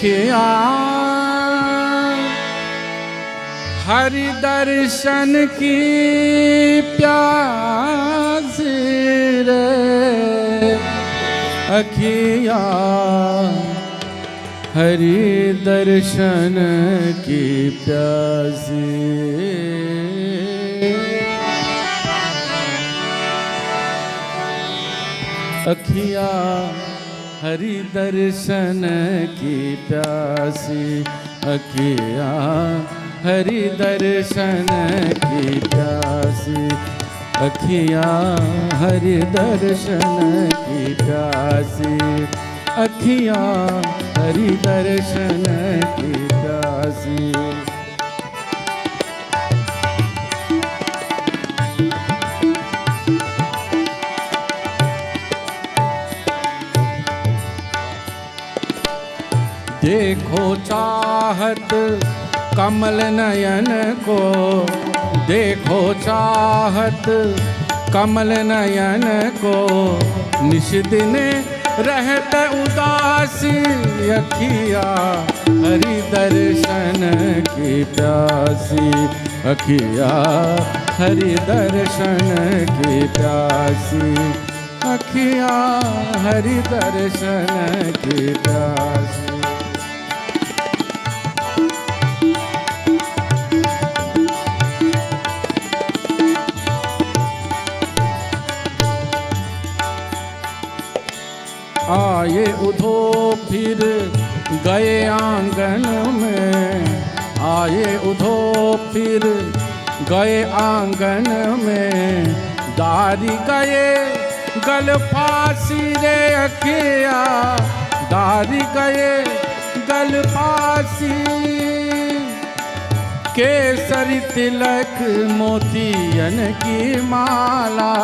अखिया हरि दर्शन की प्यास रे, अखिया हरि दर्शन की प्यासी। अखिया हरि दर्शन की प्यासी, अखिया हरि दर्शन की प्यासी, अखिया हरि दर्शन की प्यासी, अखिया हरि दर्शन की प्यासी। देखो चाहत कमल नयन को, देखो चाहत कमल नयन को, निश दिन रहत उदासी, अखिया हरि दर्शन की प्यासी, अखिया हरि दर्शन की प्यासी, अखिया हरि दर्शन की प्यासी। आए उधो फिर गए आंगन में, आए उधो फिर गए आंगन में, दारी गए गल फांसी रे, अखिया दारी गए गल फांसी, केसरी तिलक मोतियन की माला,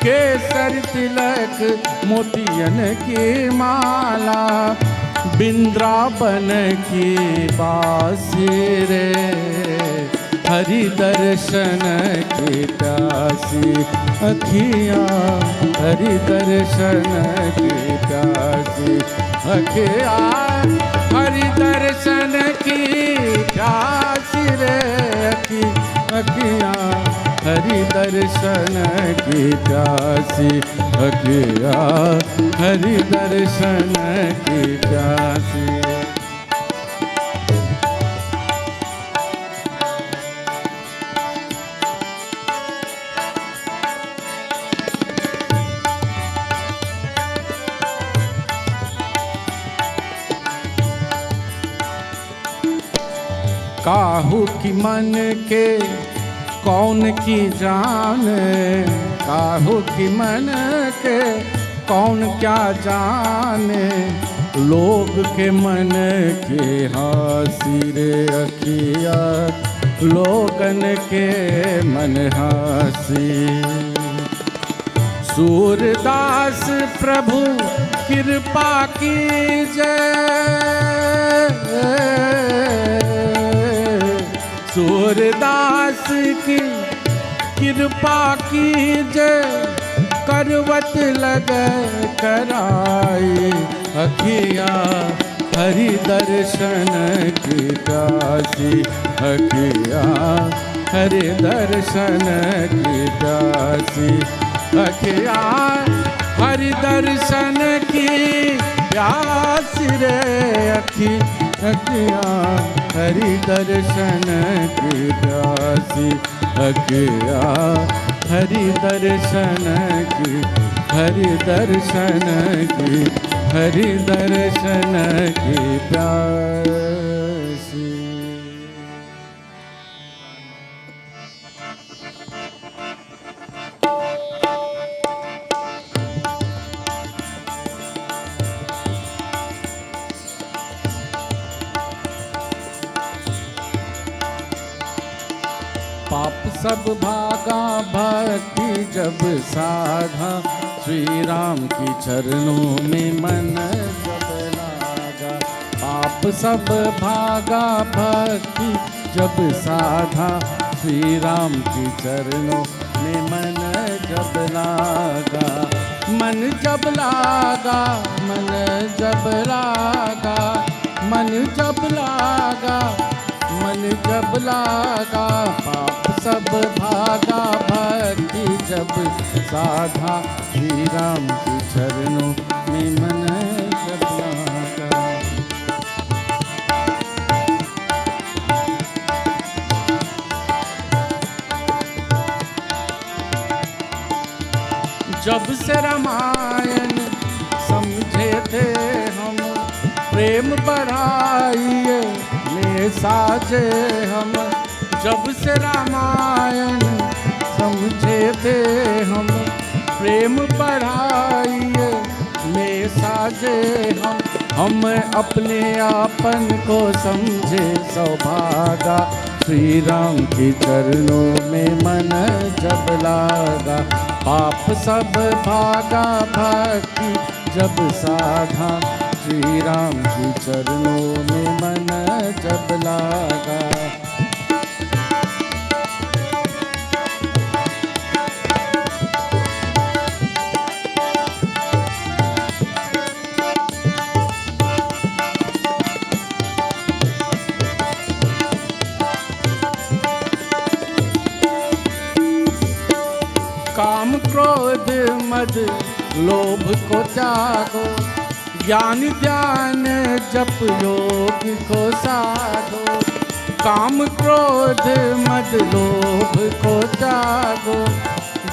केसर तिलक मोतियन की माला, बिंद्रावन की बासी रे, हरि दर्शन की प्यासी, अखिया हरि दर्शन की प्यासी, अखिया हरि दर्शन की प्यासी रे, अखिया हरि दर्शन की प्यासी, अखिया हरि दर्शन की प्यासी। काहू की मन के कौन की जाने, काहू की मन के कौन क्या जाने, लोग के मन के हासी रे, अखिया लोगन के मन हासी। सूरदास प्रभु कृपा कीजय, सूरदास की कृपा कीजय, करवट लगे कराई, अखिया हरि दर्शन की प्यासी, अखिया हरि दर्शन की प्यासी, अखिया हरि दर्शन की प्यासी रे, अखिया हरि दर्शन की प्यासी, अखिया हरि दर्शन की, हरि दर्शन की, हरि दर्शन की प्यासी। पाप सब भागा भक्ति जब साधा, श्री राम की चरणों में मन जब लागा। पाप सब भागा भक्ति जब साधा, श्री राम की चरणों में मन जब लागा। मन जब लागा, मन जब लागा, मन जब लागा, मन जब लागा, पाप सब भागा, भक्ति जब साधा, श्री राम के चरणों में मन जब लागा। जब से रामायण समझे थे हम, प्रेम बढ़ाइए में साजे हम। जब से रामायण समझे थे हम, प्रेम बढ़ाइए में साजे हम अपने आपन को समझे सौभागा, श्री राम के चरणों में मन जब लागा, पाप सब भागा, भक्ति जब साधा, श्री राम के चरणों में मन जब लागा। काम क्रोध मद लोभ को त्यागो, ज्ञान ध्यान जप योग को साधो। काम क्रोध मद लोभ को त्यागो,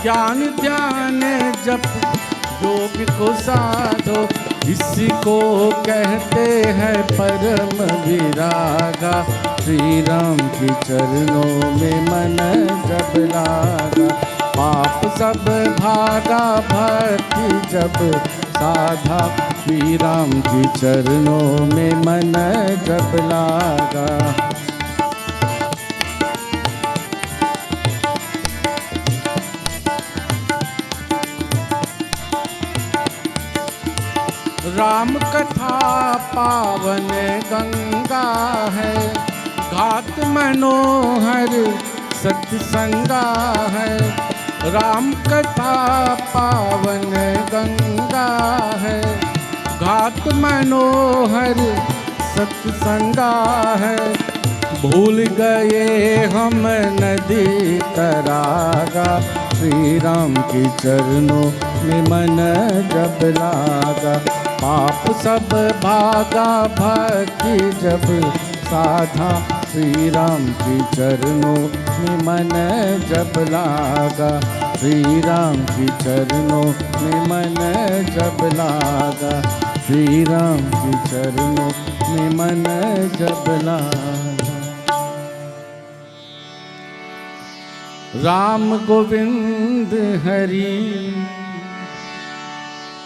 ज्ञान ध्यान जप योग को साधो। इसी को कहते हैं परम विरागा, श्री राम के चरणों में मन जब लागा, पाप सब भागा, भक्ति जब साधा, श्री राम के चरणों में मन जब लागा। राम कथा पावन गंगा है, घाट मनोहर सत्संगा है। राम कथा पावन गंगा है, घाट मनोहर सत्संगा है। भूल गए हम नदी तरागा, श्री राम के चरणों में मन जब लागा, पाप सब भागा, भक्ति जब साधा, श्री राम के चरणों में मन जब लागा, श्री राम के चरणों में मन जब लागा, श्री राम के चरणों में मन जब लागा। राम गोविंद हरि,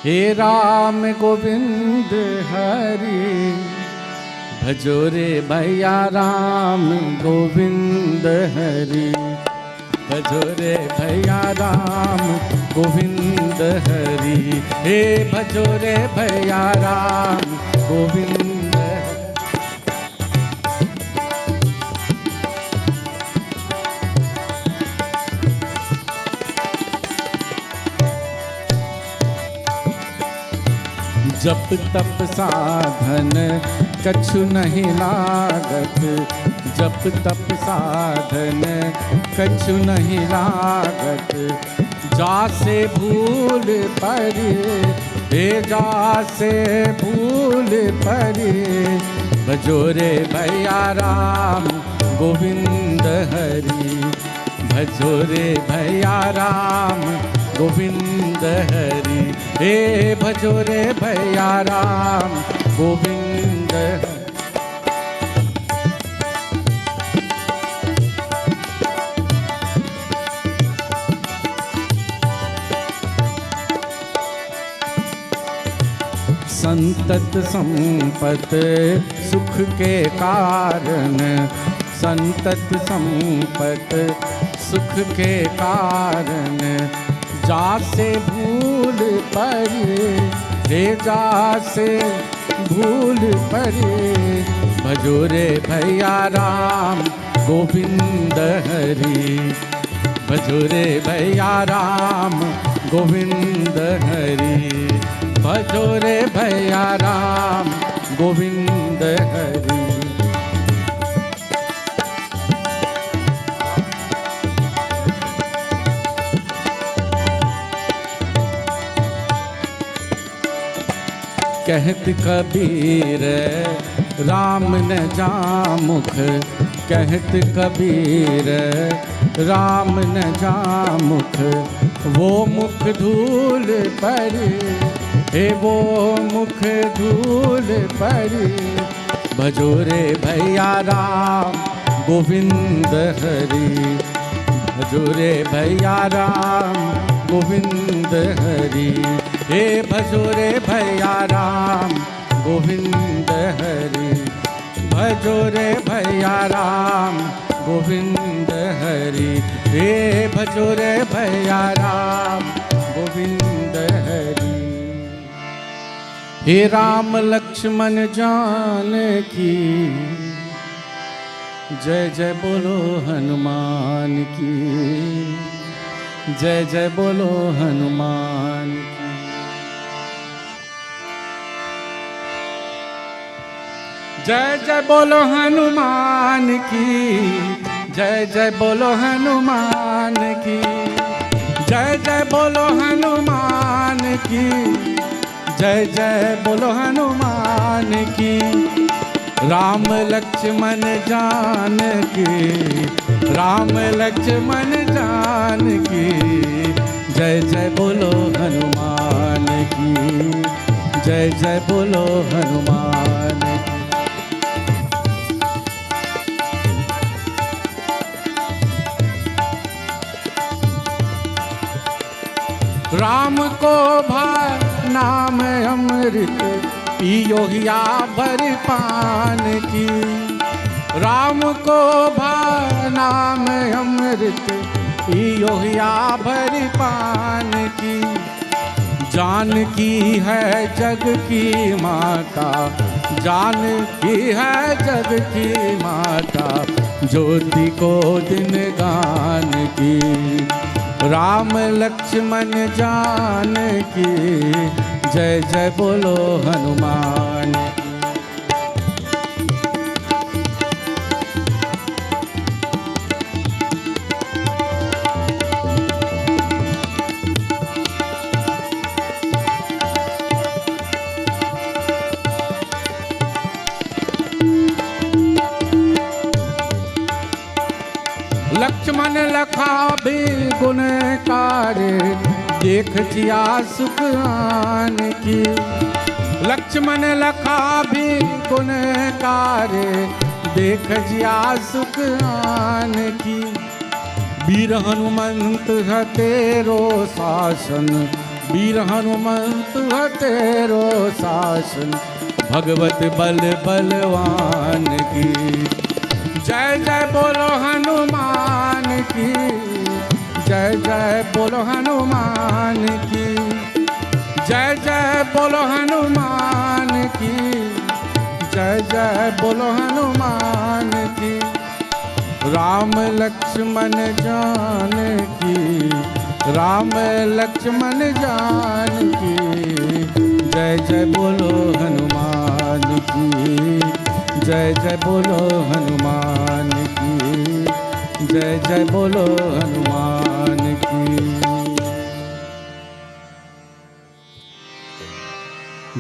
हे राम गोविंद हरि, भजो रे भैया राम गोविंद हरि, भजो रे भैया राम गोविंद हरि, हे भजो रे भैया राम गोविंद। जप तप साधन कछु नहीं लागत, जप तप साधन कछु नहीं लागत। जासे भूल परे, हे जासे भूल परे, भजो रे भैया राम गोविंद हरि, भजो रे भैया राम गोविंद हरि, हे भजो रे भैया राम गोविंद हरि। संतत संपत सुख के कारण, संतत संपत सुख के कारण, जासे भूल परे, हे जासे भूल परे, भजो रे भैया राम गोविंद हरि, भजो रे भैया राम गोविंद हरि, भजो रे भैया राम गोविंद हरि। कहत कबीर राम न जामुख, कहत कबीर राम न जामुख, वो मुख धूल पर, हे वो मुख धूल पर, भजो रे भैया राम गोविंद हरि, भजो रे भैया राम गोविंद हरि, हे भजो रे भैया राम गोविंद हरि, भजो रे भैया राम गोविंद हरि, हे भजो रे भैया राम गोविंद हरि। हे राम लक्ष्मण जानकी, जय जय बोलो हनुमान की, जय जय बोलो हनुमान की। जय जय बोलो हनुमान की, जय जय बोलो हनुमान की, जय जय बोलो हनुमान की, जय जय बोलो हनुमान की। राम लक्ष्मण जानकी, राम लक्ष्मण जानकी, जय जय बोलो हनुमान की, जय जय बोलो हनुमान की। राम को भा नाम अमृत, पियो हिया भर पान की। राम को भा नाम अमृत, पियो हिया भर पान की। जानकी है जग की माता, जानकी है जग की माता, ज्योति को दिन गान की। राम लक्ष्मण जानकी, जय जय बोलो हनुमान। लक्ष्मण लखा भी गुणकार, देख जिया सुख आन की। लक्ष्मण लखा भी गुणकार, देख जिया सुख आन की। वीर हनुमंत है तेरो शासन, वीर हनुमंत है तेरो शासन, भगवत बल बलवान की। जय जय बोलो हनुमान की, जय जय बोलो हनुमान की, जय जय बोलो हनुमान की, जय जय बोलो हनुमान की। राम लक्ष्मण जानकी, राम लक्ष्मण जानकी, जय जय बोलो हनुमान की, जय जय बोलो हनुमान की, जय जय बोलो हनुमान की।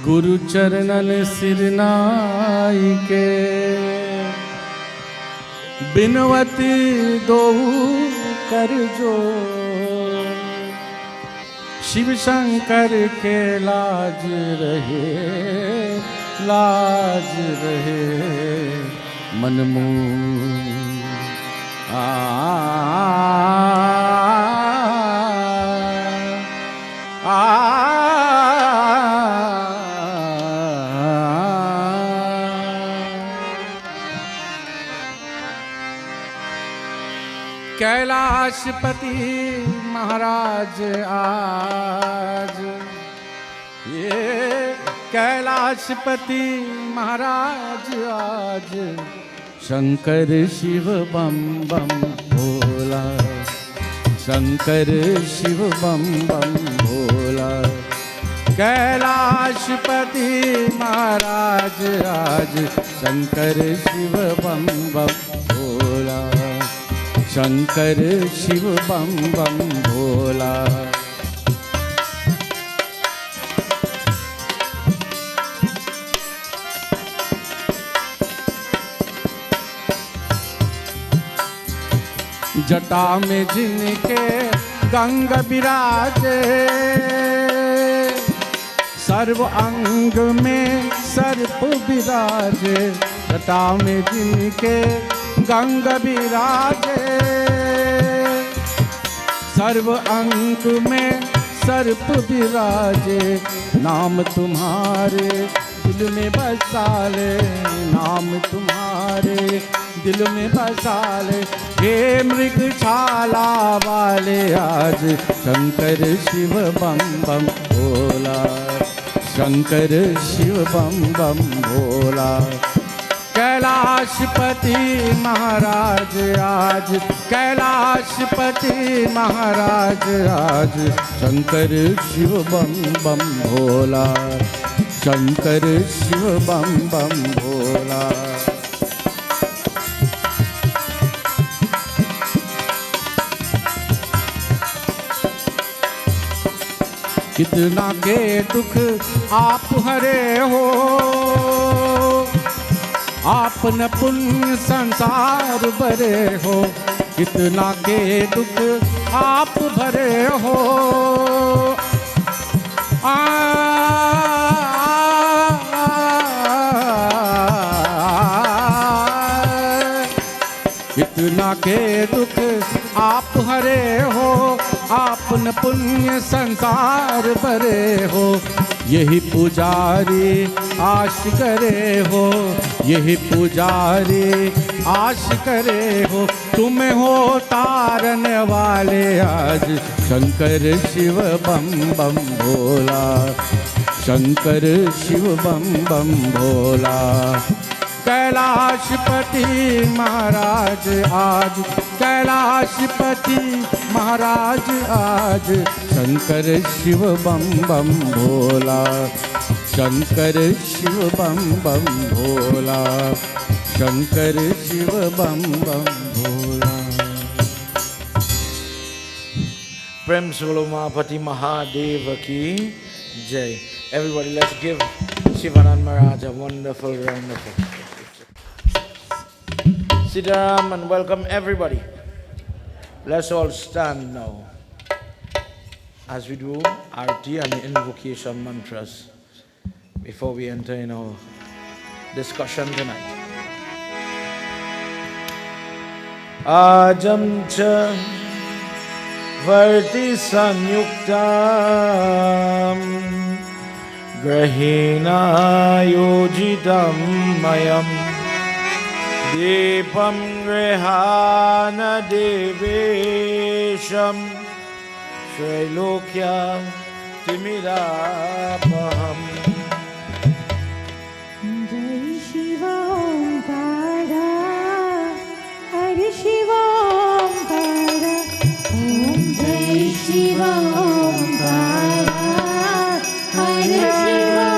गुरु चरणन सिर नाई के, बिनवती दोहु कर जो। शिव शंकर के लाज रहे, लाज रहे मन मुँह। कैलाशपति महाराज आज, ये कैलाशपति महाराज आज, शंकर शिव बम बम भोला, शंकर शिव बम बम भोला। कैलाशपति महाराज आज शंकर शिव बम बम भोला, शंकर शिव बम बम भोला। जटा में जिनके गंग विराजे, सर्व अंग में सर्प विराजे। जटा में जिनके गंग विराजे, सर्व अंग में सर्प विराजे। नाम तुम्हारे दिल में बसा ले, नाम तुम्हारे दिल में बसा ले। हे मृग छाला वाले आज शंकर शिव बम बम भोला, शंकर शिव बम बम भोला। कैलाशपति महाराज आज, कैलाशपति महाराज आज शंकर शिव बम बम भोला, शंकर शिव बम बम भोला। कितना के दुख आप हरे हो, आपन पुण्य संसार भरे हो। कितना के दुख आप भरे हो, कितना के दुख आप हरे हो, आपन पुण्य संसार भरे हो। यही पुजारी आश करे हो, यही पुजारी आश करे हो। तुम हो तारने वाले आज शंकर शिव बम बम भोला, शंकर शिव बम बम भोला। कैलाशपति महाराज आज, कैलाशपति महाराज आज शंकर शिव बम बम भोला, शंकर शिव बम बम भोला, शंकर शिव बम बम भोला। प्रेम से बोलो उमापति महादेव की जय। Everybody, let's give Shivanand Maharaj a wonderful round of applause. Sitaram and welcome everybody. Let's all stand now as we do Arati and invocation mantras before we enter in our discussion tonight. Ajam cha varti sanyuktam grahina yojitam mayam Deepam grihana devesham Srilokya timirapaham. Jai Shiva Omkara, Hare Shiva Omkara, Om Jai Shiva Omkara, Hare Shiva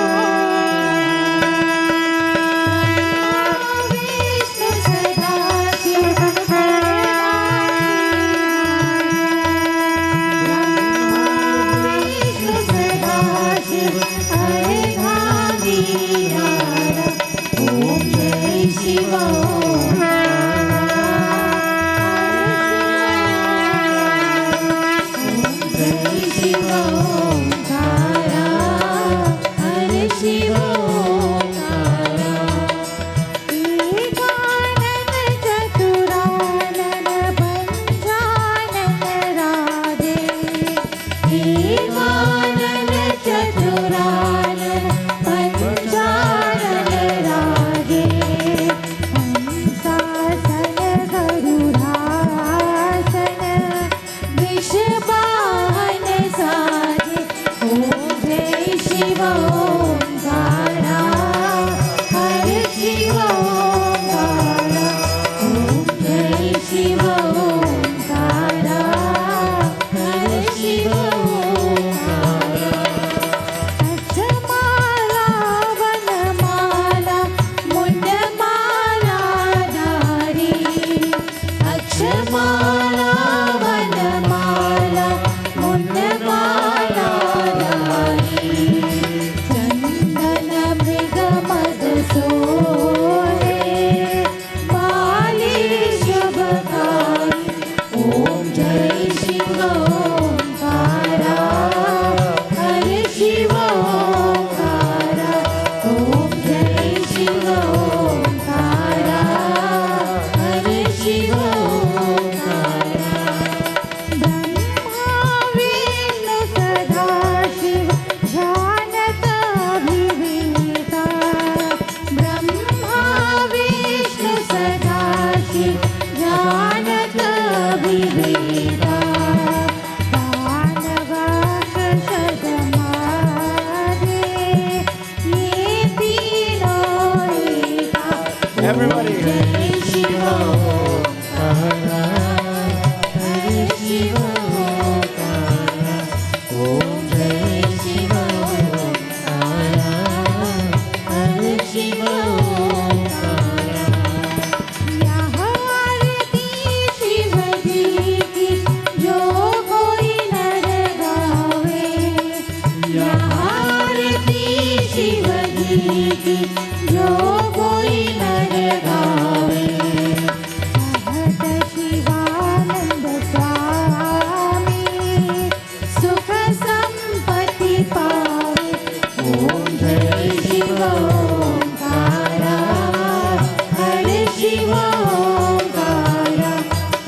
Shiv ओंकार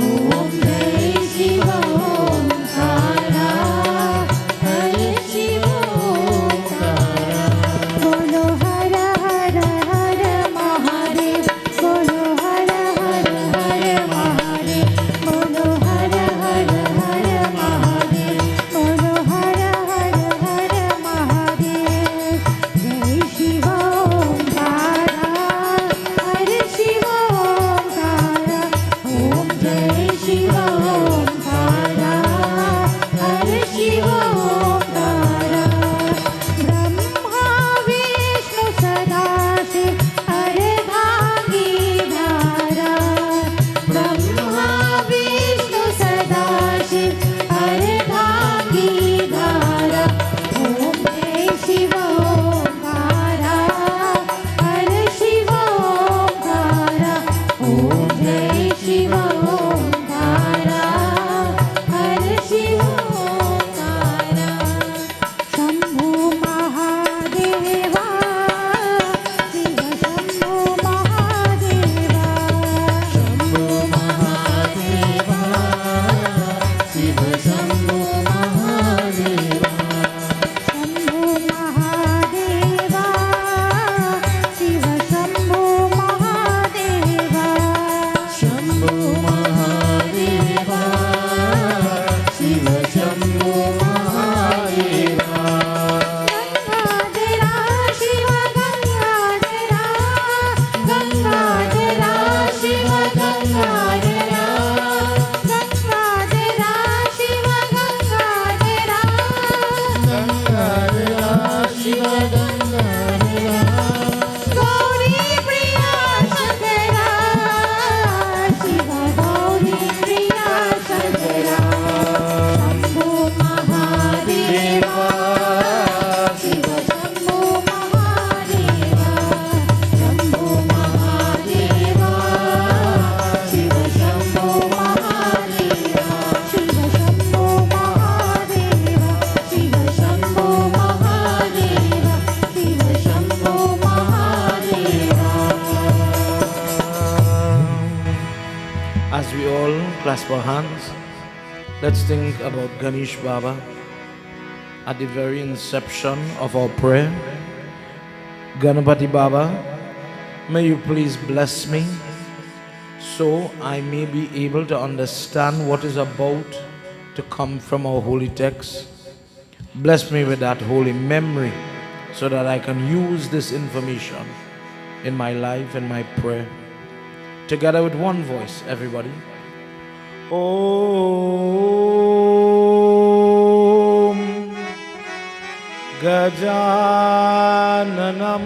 ओम जय शिव ओंकार हरे शिव ओंकार बोलो हर हर हर महादेव बोलो हर हर हर महादेव बोलो हर हर हर महादेव बोलो हर हर हर महादेव जय शिव ओंकार हरे शिव ओंकार ओम जय शिव ओंकार हरे शिव ओंकार ब्रह्मा विष्णु सदाशिव अर्धांगीधारा ब्रह्मा विष्णु सदाशिव अर्धांगीधारा ओम जय शिव ओंकार हरे शिव ओंकार ओम जय शिव ओंकार हरे शिव ओंकार शंभो महादेवा शिव शंभो महादेवा शंभो महादेवा शिव शंभो महादेवा शंभो महादेवा शिव शंभो महादेवा शंभो महादेवा शिव शंभो महादेवा गंगाधरा शिव गंगाधरा गंगाधरा शिव गंगाधरा गंगाधरा शिव गंगाधरा गंगाधरा शिव गंगाधरा गौरी प्रिया शंकरा शिव गौरी प्रिया Shankara Shambho Mahadeva Shiv Shambho Mahadeva Shambho Mahadeva Shiv Shambho Mahadeva Shiv Shambho Mahadeva Shiv Shambho Mahadeva Shiv Shambho Mahadeva As we all clasp our hands, let's think about Ganesh Baba at the very inception of our prayer. Ganapati Baba, may you please bless me so I may be able to understand what is about to come from our holy text. Bless me with that holy memory so that I can use this information in my life and my prayer. Together with one voice, everybody. Om Gajananam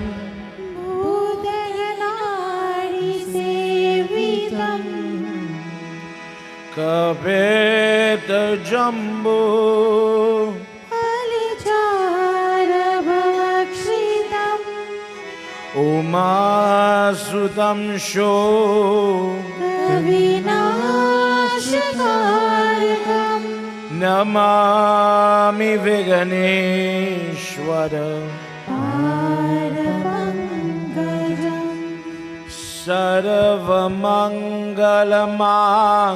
भूतगणारि सेवितं Kapetajambo फलचारभक्षितं Umasutam Sho कविनाशकारकं Namami Viganeshwara पारमङ्गलं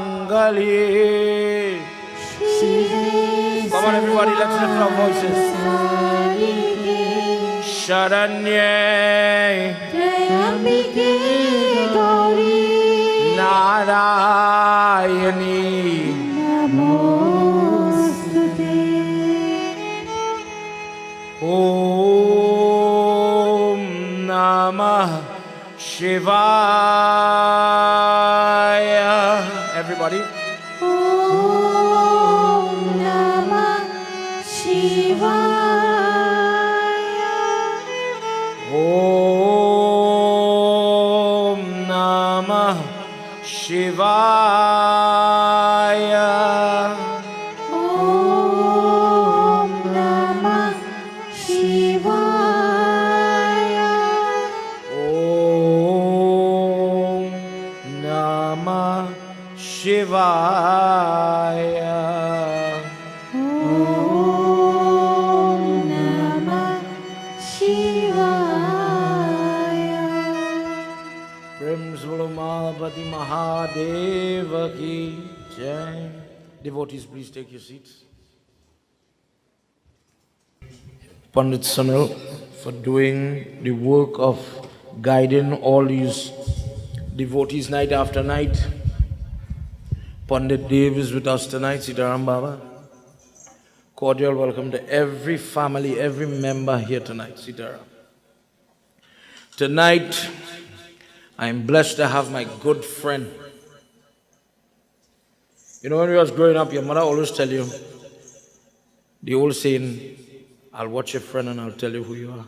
Sarvamangalamangale. Come on everybody, let's lift our voices. Sharanye त्र्यम्बिके Gauri Narayani नमोस्तुते Om Namah Shivaya. Everybody. ॐ नमः शिवाय Om Namah Shivaya. ॐ नमः शिवाय Om Namah Shivaya. ॐ नमः शिवाय Prem Zulma Umapati Mahadeva ki jai. Devotees, please take your seats. Pandit Sunil for doing the work of guiding all these devotees night after night. Pandit Dev is with us tonight, Sitaram Baba. Cordial welcome to every family, every member here tonight, Sitaram. Tonight, I am blessed to have my good friend. You know, when we was growing up, your mother always tell you the old saying, I'll watch your friend and I'll tell you who you are.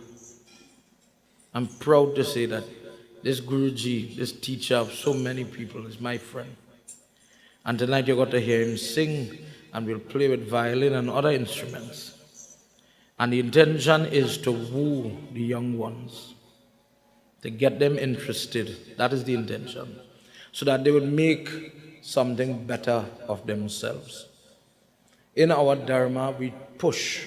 I'm proud to say that this Guruji, this teacher of so many people is my friend. And tonight you got to hear him sing and we'll play with violin and other instruments. And the intention is to woo the young ones, to get them interested. That is the intention. So that they will make something better of themselves. In our Dharma, we push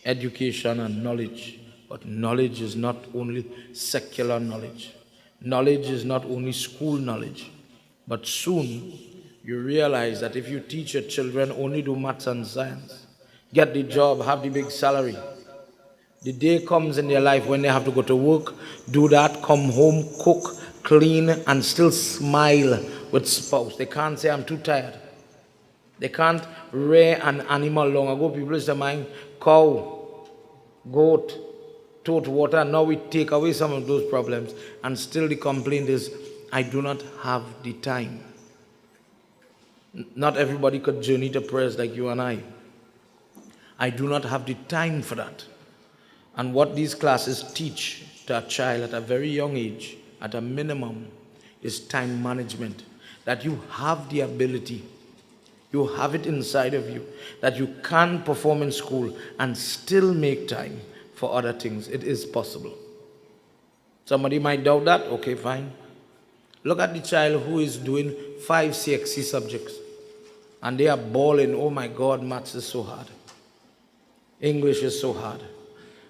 education and knowledge. But knowledge is not only secular knowledge. Knowledge is not only school knowledge. But soon, you realize that if you teach your children only do maths and science, get the job, have the big salary, the day comes in their life when they have to go to work, do that, come home, cook, clean, and still smile with spouse. They can't say, I'm too tired. They can't rear an animal long ago. People used to mind cow, goat, tote water, and now we take away some of those problems. And still the complaint is, I do not have the time. Not everybody could journey to prayers like you and I. I do not have the time for that. And what these classes teach to a child at a very young age, at a minimum, is time management. That you have the ability, you have it inside of you, that you can perform in school and still make time for other things. It is possible. Somebody might doubt that. Okay, fine. Look at the child who is doing 5 CXC subjects and they are bawling, oh my God, maths is so hard. English is so hard.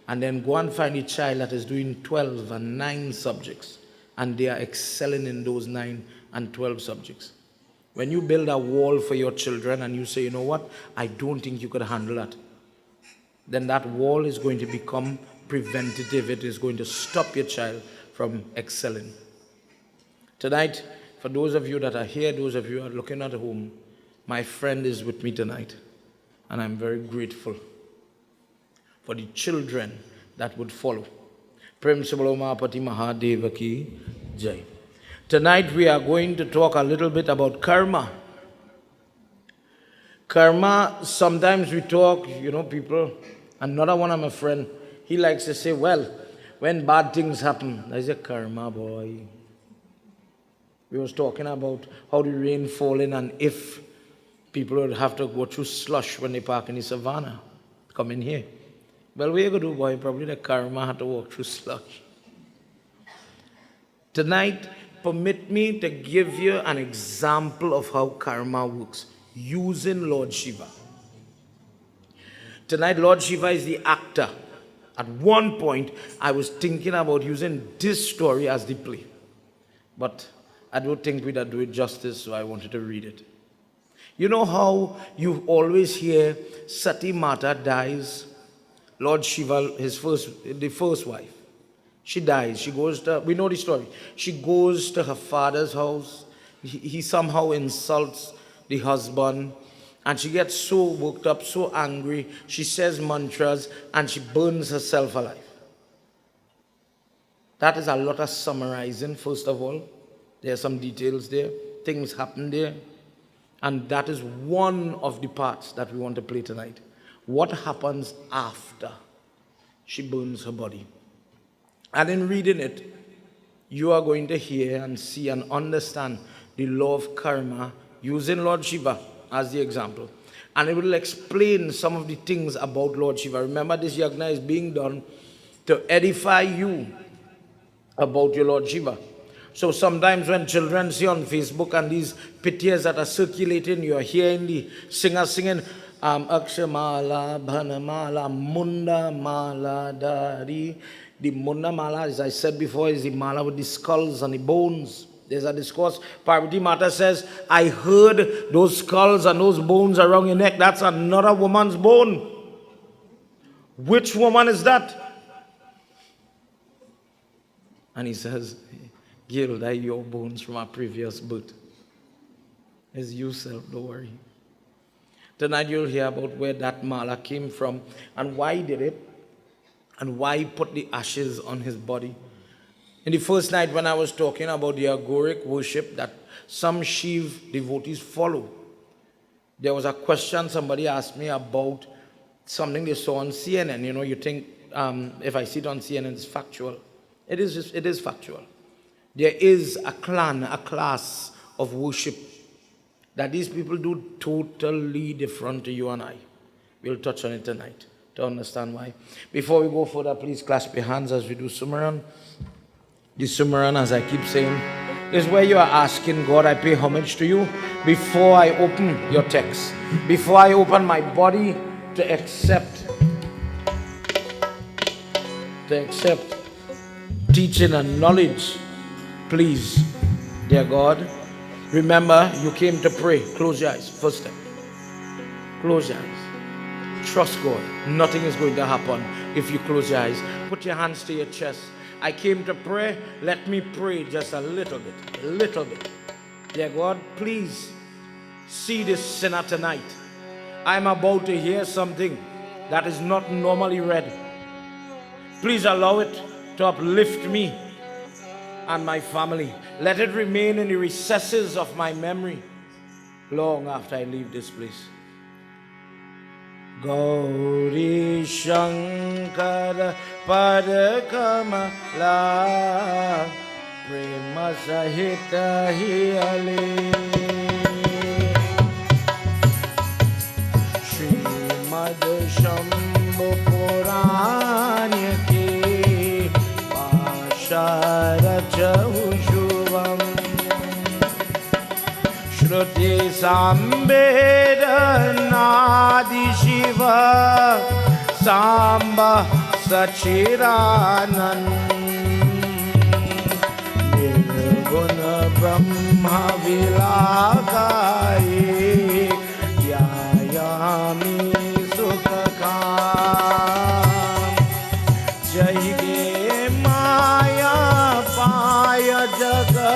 And then go and find a child that is doing 12 and 9 subjects and they are excelling in those 9 and 12 subjects. When you build a wall for your children and you say, you know what, I don't think you could handle that, then that wall is going to become preventative. It is going to stop your child from excelling. Tonight, for those of you that are here, those of you who are looking at home, my friend is with me tonight and I'm very grateful for the children that would follow. Prem Umapati Mahadeva ki jai. Tonight we are going to talk a little bit about karma. Karma, sometimes we talk, you know, people, another one of my friend, he likes to say, well, when bad things happen, there's a karma, boy. We was talking about how the rain falling and if people would have to go through slush when they park in the savannah, come in here. Well, what are you going to do, boy? Probably the karma had to walk through slush. Tonight, permit me to give you an example of how karma works, using Lord Shiva. Tonight, Lord Shiva is the actor. At one point, I was thinking about using this story as the play. But I don't think we'd do it justice, so I wanted to read it. You know how you always hear Sati Mata dies? Lord Shiva, the first wife, she dies. She goes to, we know the story. She goes to her father's house. He somehow insults the husband. And she gets so worked up, so angry. She says mantras and she burns herself alive. That is a lot of summarizing, first of all. There are some details there. Things happen there. And that is one of the parts that we want to play tonight. What happens after she burns her body? And in reading it, you are going to hear and see and understand the law of karma using Lord Shiva as the example. And it will explain some of the things about Lord Shiva. Remember, this yajna is being done to edify you about your Lord Shiva. So sometimes when children see on Facebook and these pictures that are circulating, you are hearing the singer singing, Akshamala, Bhanamala, Munda Mala Dari. The Munda Mala, as I said before, is the mala with the skulls and the bones. There's a discourse. Parvati Mata says, I heard those skulls and those bones around your neck. That's another woman's bone. Which woman is that? And he says, Girl, that your bones from a previous birth. It's yourself, don't worry. Tonight you'll hear about where that mala came from and why he did it and why he put the ashes on his body. In the first night when I was talking about the agoric worship that some Shiv devotees follow, there was a question somebody asked me about something they saw on CNN. You know, you think if I see it on CNN, it's factual. It is factual. There is a clan, a class of worship that these people do totally different to you and I. We'll touch on it tonight to understand why. Before we go further, please clasp your hands as we do Sumaran. The Sumaran, as I keep saying, is where you are asking God, I pay homage to you before I open your text, before I open my body to accept teaching and knowledge. Please, dear God, remember you came to pray. Close your eyes. First step. Close your eyes. Trust God. Nothing is going to happen if you close your eyes. Put your hands to your chest. I came to pray. Let me pray just a little bit. A little bit. Dear God, please see this sinner tonight. I'm about to hear something that is not normally read. Please allow it to uplift me and my family. Let it remain in the recesses of my memory long after I leave this place. Gauri Shankara Padkamala Prema Sahita Hiyale Srimad Shambhu Puranya Ki Bhasha Rachaushuvam Shruti Sambeda Nadi Shiva Samba Sachiranand Nirguna Brahma Vilagai Yayami Sukhakam Jai Ge Maya Paya Jaga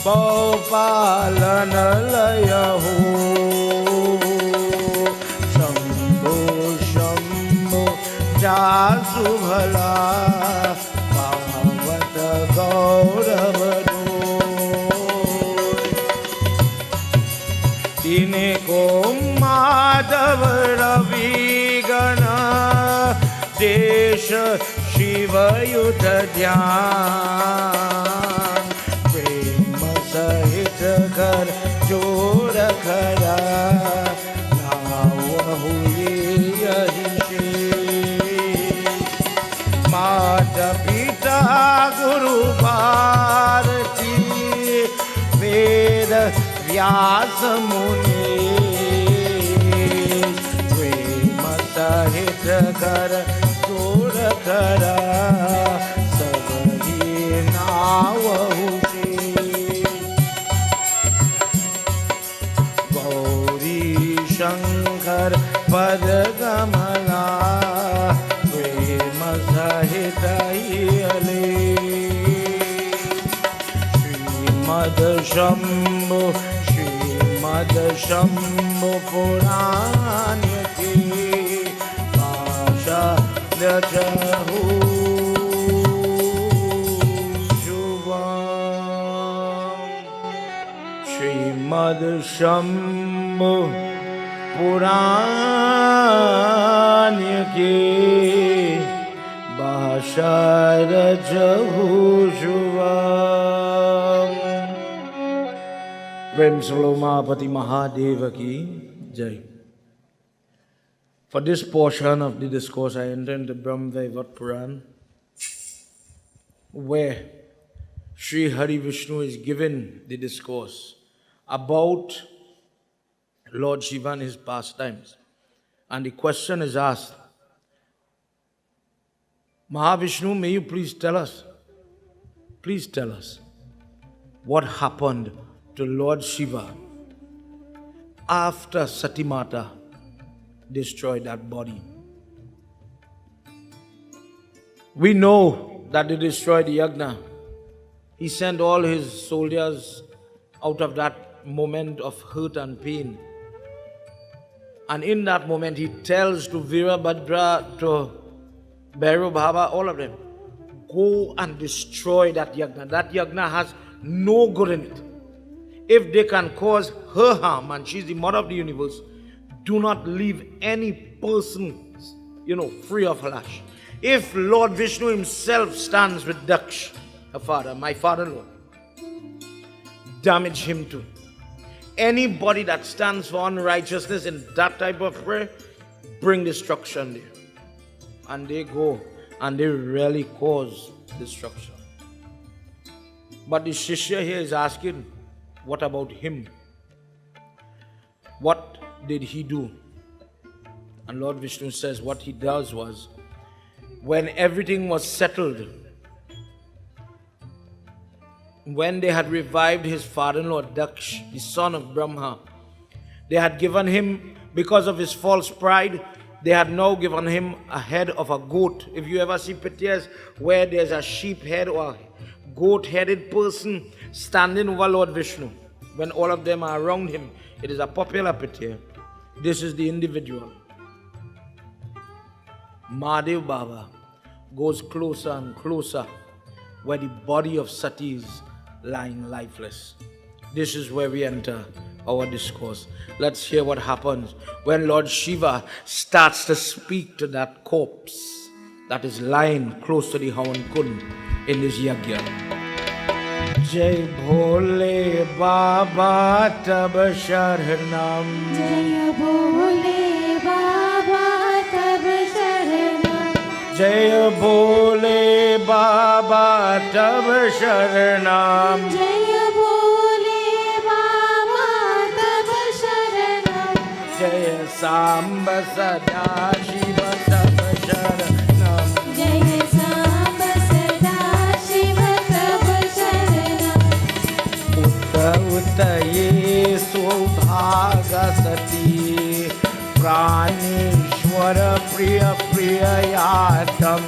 Bhopalan Layahu Jasubhala Bhavat Gauravadu Tine ko Madhav Ravi Gana Desha Shiva Yudha Dhyan Prema Sahit Kar Jora Khara Navahu Yahi Mata Pita Guru Bharati Veda Vyasa Muni Prema Sahita Kara Jora Kara Sabhi Navahushi Gauri Shankar Padkamala Sahitayale Srimad Shambhu Puranya Ki Bhasha Rachahu Shuvam Srimad Shambhu Puranya Ki Bhasha Rachahu Shuvam. Prem Salo Mahapati Mahadeva Ki Jai. For this portion of the discourse, I enter into Brahma Vaivat Puran, where Sri Hari Vishnu is given the discourse about Lord Shiva and his pastimes. And the question is asked, Mahavishnu, may you please tell us? Please tell us. what happened to Lord Shiva after Sati Mata destroyed that body. We know that they destroyed the Yagna. He sent all his soldiers out of that moment of hurt and pain. And in that moment, he tells to Virabhadra, to Bhairav Baba, all of them, go and destroy that Yagna. That Yagna has no good in it. If they can cause her harm, and she's the mother of the universe, do not leave any person, free of lash. If Lord Vishnu himself stands with Daksh, her father, my father-in-law, damage him too. Anybody that stands for unrighteousness in that type of prayer, bring destruction there. And they go and they really cause destruction. But the Shishya here is asking, what about him? What did he do? And Lord Vishnu says what he does was, when everything was settled, when they had revived his father-in-law Daksh, the son of Brahma, they had given him, because of his false pride, they had now given him a head of a goat. If you ever see pictures where there's a sheep head or a goat-headed person standing over Lord Vishnu, when all of them are around him, it is a popular picture. This is the individual. Mahadev Baba goes closer and closer where the body of Sati is lying lifeless. This is where we enter our discourse. Let's hear what happens when Lord Shiva starts to speak to that corpse that is lying close to the Havan Kund in this yagya. Jai Bhole Baba Tab Sharanam. Jai Bhole Baba Tab Sharanam. Jai Bhole Baba Tab Sharanam. Jai Bhole Baba Tab Sharanam. Jai Samba Sada Shiva Tab Sharanam. Jai Samba Sada Shiva Tab Sharanam. Uta Ye Subhaga Sati Praneshwara Priya Priyayatam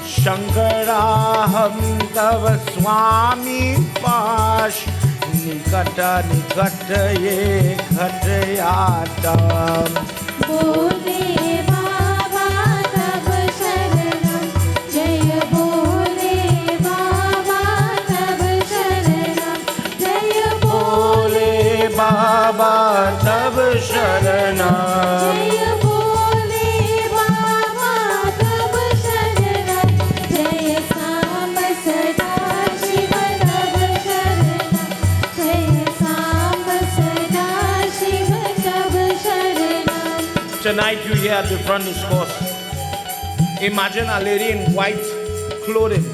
Shankaraham Tava Swami Pash Nikata Nikata Ye Khatayatam. Bhole Baba Tab Sharanam. Jai Bhole Baba Tab Sharanam. Jai Bhole Baba Tab Sharanam. Jai Bhole Baba Tab Sharanam. Jai Samba Sada Shiva Tab Sharanam. Jai Samba Sada Shiva Tab Sharanam. Tonight you hear the front discourse. Imagine a lady in white clothing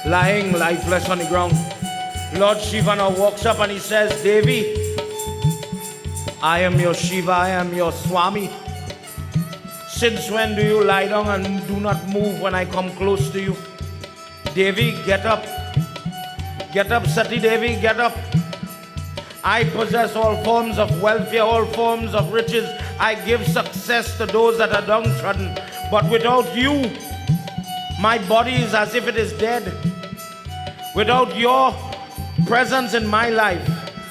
lying lifeless on the ground. Lord Shiva now walks up and he says, Devi, I am your Shiva, I am your Swami. Since when do you lie down and do not move when I come close to you? Devi, get up. Get up, Sati Devi, get up. I possess all forms of welfare, all forms of riches. I give success to those that are downtrodden. But without you, my body is as if it is dead. Without your presence in my life,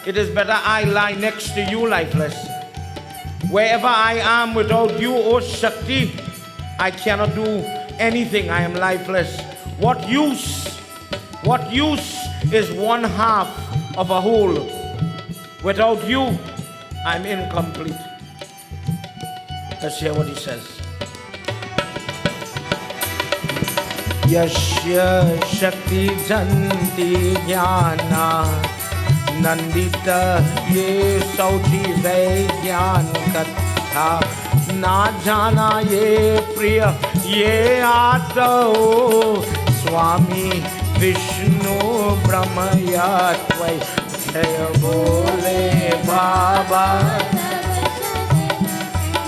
it is better I lie next to you lifeless. Wherever I am without you, O Shakti, I cannot do anything. I am lifeless. What use? What use is one half of a whole? Without you, I'm incomplete. Let's hear what he says. Yashya Shakti Janti Jnana Nandita Ye Sauchi Vaigyan Katha Na Jana Ye Priya Ye Ato Swami Vishnu Brahmaya Tvai Jaya Bole Baba.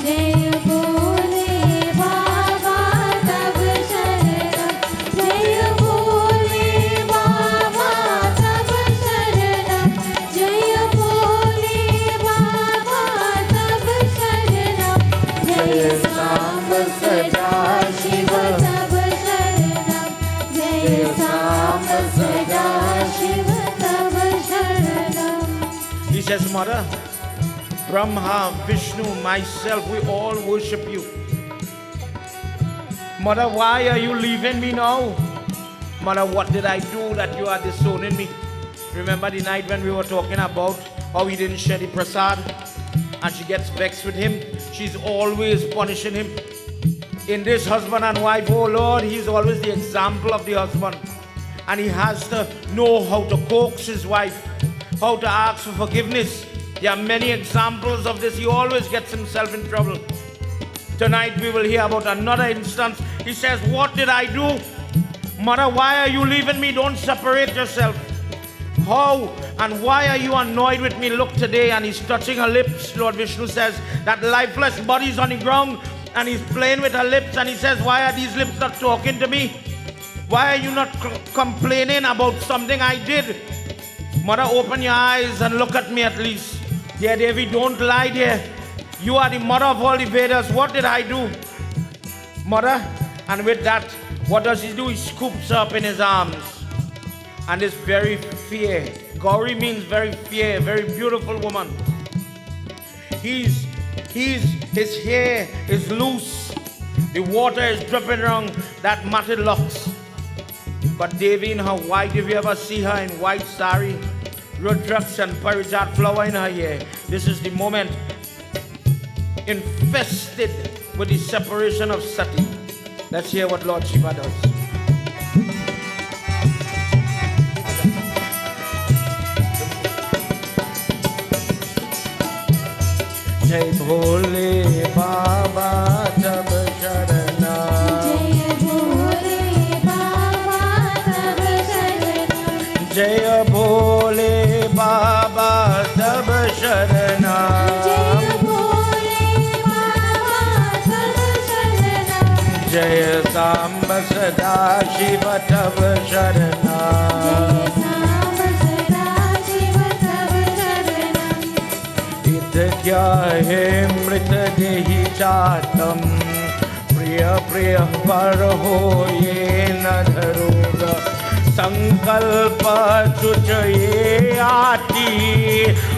Jai Bhole Baba Tab Sharanam. Jai Bhole Baba Tab says, Mother, Brahma, Vishnu, myself, we all worship you. Mother, why are you leaving me now? Mother, what did I do that you are disowning me? Remember the night when we were talking about how he didn't share the prasad? And she gets vexed with him. She's always punishing him. In this husband and wife, oh Lord, he's always the example of the husband. And he has to know how to coax his wife, how to ask for forgiveness. There are many examples of this. He always gets himself in trouble. Tonight we will hear about another instance. He says, what did I do? Mother, why are you leaving me? Don't separate yourself. How and why are you annoyed with me? Look today, and he's touching her lips. Lord Vishnu says that lifeless body is on the ground and he's playing with her lips, and he says, why are these lips not talking to me? Why are you not complaining about something I did? Mother, open your eyes and look at me at least. Dear Devi, don't lie there. You are the mother of all the Vedas. What did I do? Mother, and with that, what does he do? He scoops her up in his arms. And is very fair. Gauri means very fair, very beautiful woman. His hair is loose. The water is dripping around that matted locks. But Devi in her white, if you ever see her in white sari, Rudraks and Parijat flower in her hair, this is the moment infested with the separation of Sati. Let's hear what Lord Shiva does. Jai Bhole Baba Tab Sharana. Jai Bhole Baba Tab Sharana. Jai Bhole Baba Tab Sharana. Jai Samba Sada Shiva Tab Sharana. क्या है मृत देहि चाटम प्रिय प्रिय वर हो ये न धरूगा संकल्प चुच ये आती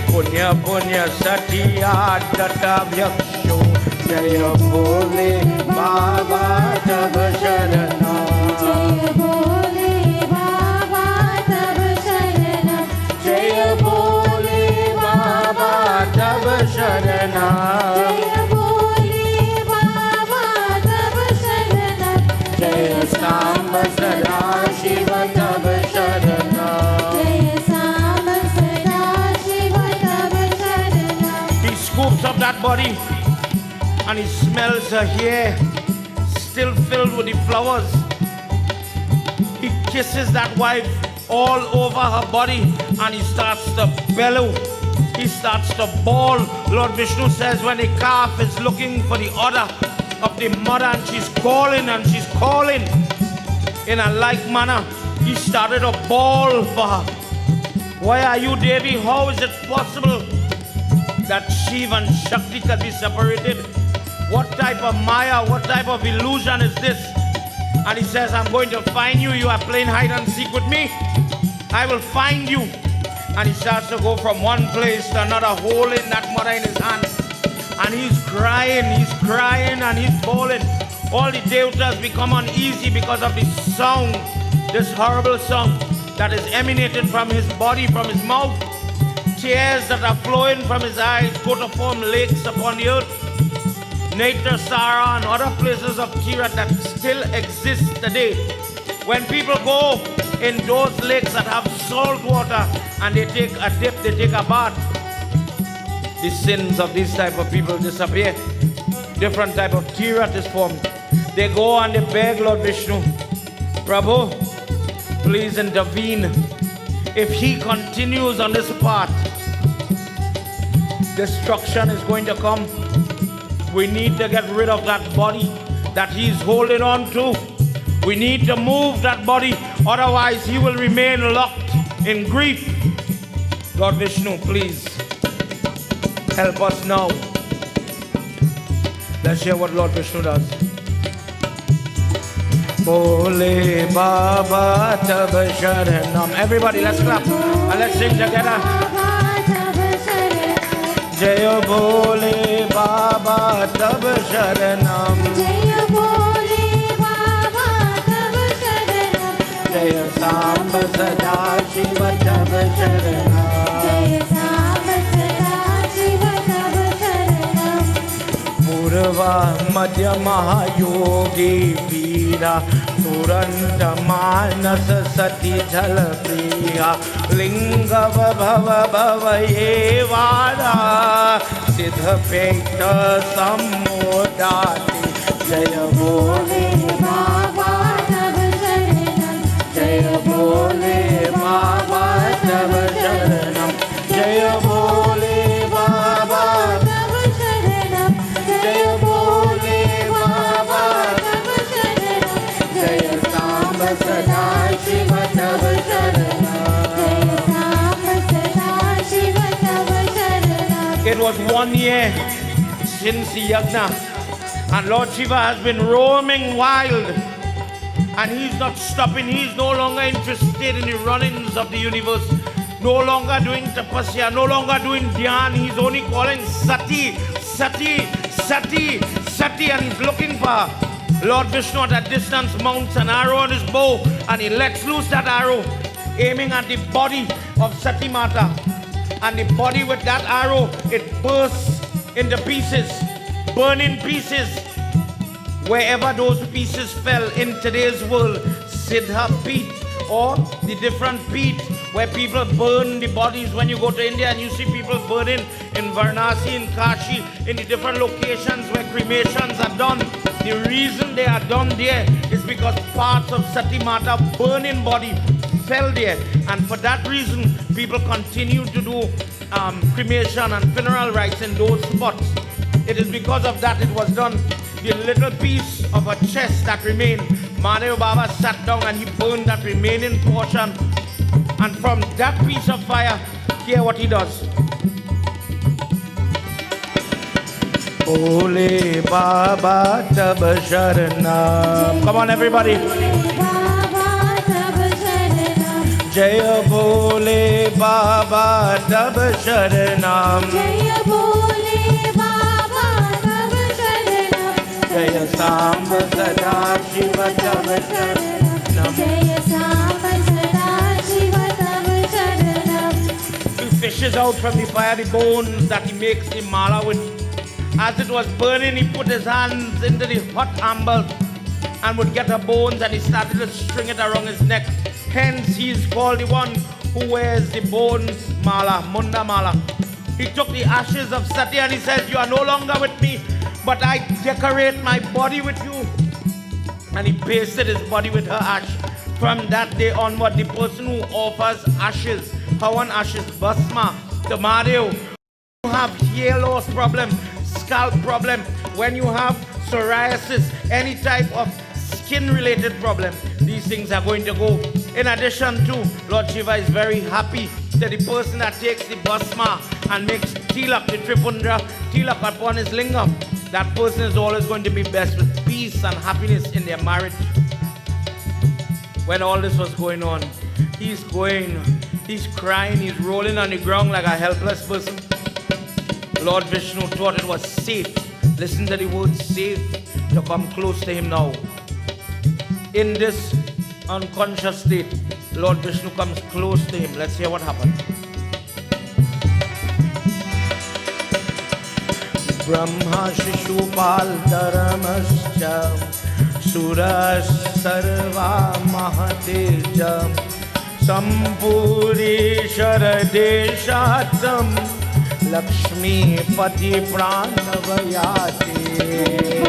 पुण्य पुण्य सठिया डटाभ्यक्षो जय भोले बाबा तब शरणा जय भोले बाबा तब शरणा जय भोले बाबा तब शरणा जय भोले बाबा तब शरणा जय सांब सदा शिव तब शरणा जय सांब सदा शिव तब शरणा. He scoops up that body and he smells her hair still filled with the flowers. He kisses that wife all over her body and he starts to bellow. He starts to bawl. Lord Vishnu says when a calf is looking for the udder of the mother and she's calling in a like manner, he started to bawl for her. Why are you, Devi? How is it possible that Shiva and Shakti can be separated? What type of Maya, what type of illusion is this? And he says, I'm going to find you. You are playing hide and seek with me. I will find you. And he starts to go from one place to another, holding that mother in his hand. And he's crying, and he's bawling. All the devatas become uneasy because of the sound, this horrible sound that is emanating from his body, from his mouth. Tears that are flowing from his eyes go to form lakes upon the earth. Netrasara and other places of Tirat that still exist today. When people go in those lakes that have salt water and they take a dip, they take a bath, the sins of these type of people disappear. Different type of Tirat is formed. They go and they beg Lord Vishnu, Prabhu, please intervene. If he continues on this path, destruction is going to come. We need to get rid of that body that he's holding on to. We need to move that body, otherwise he will remain locked in grief. Lord Vishnu, please help us now. Let's hear what Lord Vishnu does. Bole Baba Tab Sharanam. Everybody, let's clap and let's sing together. Baba tab भोले बाबा तब शरणम जय भोले बाबा तब शरणम जय सांब सदा शिव तब शरणम जय सांब सदा शिव तब शरणम पूर्व मध्य महायोगी वीरा तुरंत मानस सती जल प्रिया लिंग भव भव ये वारा सिद्ध पेट सम्मोदाति जय भोले बाबा तब शरणम जय भोले बाबा तब शरणम जय भोले बाबा तब शरणम जय भोले बाबा तब शरणम जय सांब सदा शिव तब शरणम जय सांब सदा शिव तब शरणम It was 1 year since the yagna, and Lord Shiva has been roaming wild, and he's not stopping. He's no longer interested in the runnings of the universe, no longer doing tapasya, no longer doing dhyan. He's only calling Sati, Sati, Sati, Sati, and he's looking for Lord Vishnu at a distance, mounts an arrow on his bow, and he lets loose that arrow, aiming at the body of Sati Mata. And the body with that arrow, it bursts into pieces, burning pieces. Wherever those pieces fell in today's world, Siddha Peeth, or the different peeth where people burn the bodies. When you go to India and you see people burning in Varanasi, in Kashi, in the different locations where cremations are done, the reason they are done there is because parts of Sati Mata burning body fell there, and for that reason people continue to do cremation and funeral rites in those spots. It is because of that it was done. The little piece of a chest that remained, Mahadev Baba sat down and he burned that remaining portion, and from that piece of fire, hear what he does. Bole Baba tab sharanam. Come on everybody. बाबा तब शरणम जय भोले बाबा तब शरणम जय भोले बाबा तब शरणम जय सांब सदा शिव तब शरणम जय सांब सदा शिव तब शरणम He fishes out from the fire the bones that he makes the mala with. As it was burning, he put his hands into the hot amber and would get her bones, and he started to string it around his neck. Hence, he is called the one who wears the bones mala, Munda mala. He took the ashes of Sati and he says, "You are no longer with me, but I decorate my body with you." And he pasted his body with her ash. From that day onward, the person who offers ashes, Hawan ashes, Basma, to Mahadev, you have hair loss problem, scalp problem, when you have psoriasis, any type of skin related problem, these things are going to go. In addition to, Lord Shiva is very happy that the person that takes the Basma and makes tilak, the Tripundra tilak upon his lingam, that person is always going to be blessed with peace and happiness in their marriage. When all this was going on, he's crying, he's rolling on the ground like a helpless person. Lord Vishnu thought it was safe. Listen to the word safe to come close to him now. In this unconscious state, Lord Vishnu comes close to him. Let's hear what happened. Brahma Shishupal Dharamashcha Suras Sarva Mahatejam Sampuri Sharadeshatam Lakshmi Pati Pranavayate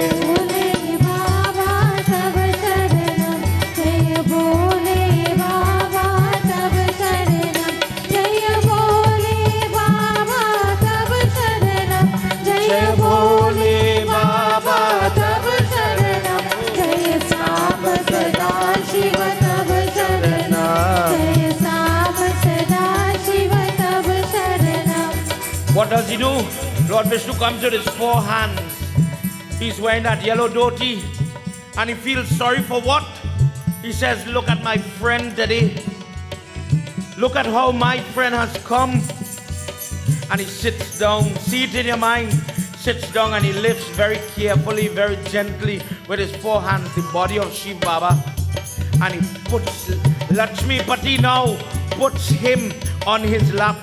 भोले बाबा तब शरणम जय भोले बाबा तब शरणम जय भोले बाबा तब शरणम जय भोले बाबा तब शरणम जय सांब सदा शिव तब शरणम जय सांब सदा शिव तब शरणम What does he do? Lord Vishnu comes with his 4 hands. He's wearing that yellow dhoti and he feels sorry for what? He says, look at my friend today. Look at how my friend has come. and he sits down. See it in your mind. Sits down and he lifts very carefully, very gently with his 4 hands the body of Shiv Baba. And he puts Lakshmi Pati now, puts him on his lap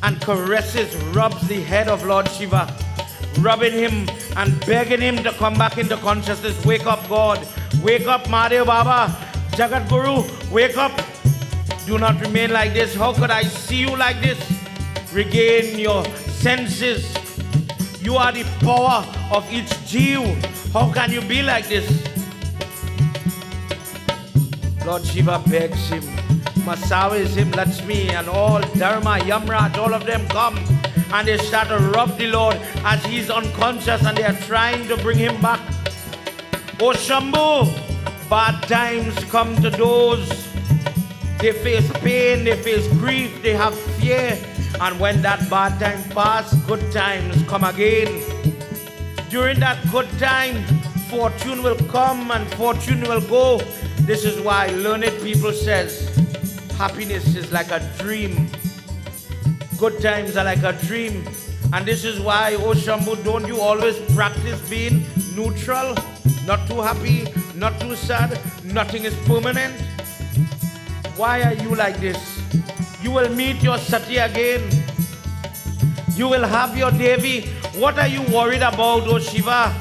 and caresses, rubs the head of Lord Shiva, rubbing him and begging him to come back into consciousness. Wake up, God. Wake up, Mahadev Baba. Jagat Guru, wake up. Do not remain like this. How could I see you like this? Regain your senses. You are the power of each Jeev. How can you be like this? Lord Shiva begs him, massages him, Lakshmi and all, Dharma, Yamraj, all of them come and they start to rub the Lord as he's unconscious and they are trying to bring him back. Oh Shambhu, bad times come to those. They face pain, they face grief, they have fear. And when that bad time passes, good times come again. During that good time, fortune will come and fortune will go. This is why learned people says, happiness is like a dream. Good times are like a dream. And this is why, oh Shambhu, don't you always practice being neutral? Not too happy, not too sad, nothing is permanent. Why are you like this? You will meet your Sati again. You will have your Devi. What are you worried about, oh Shiva?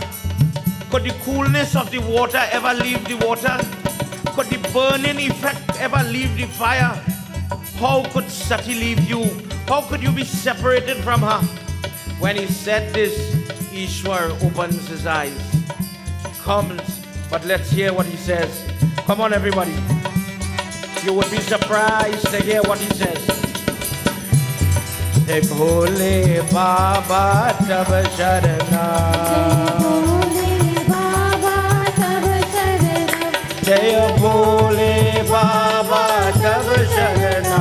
Could the coolness of the water ever leave the water? Could the burning effect ever leave the fire? How could Sati leave you? How could you be separated from her? When he said this, Ishwar opens his eyes. He comes, but let's hear what he says. Come on, everybody. You would be surprised to hear what he says. Jai Bhole Baba Tab Sharana. Jai Bhole Baba Tab Sharana.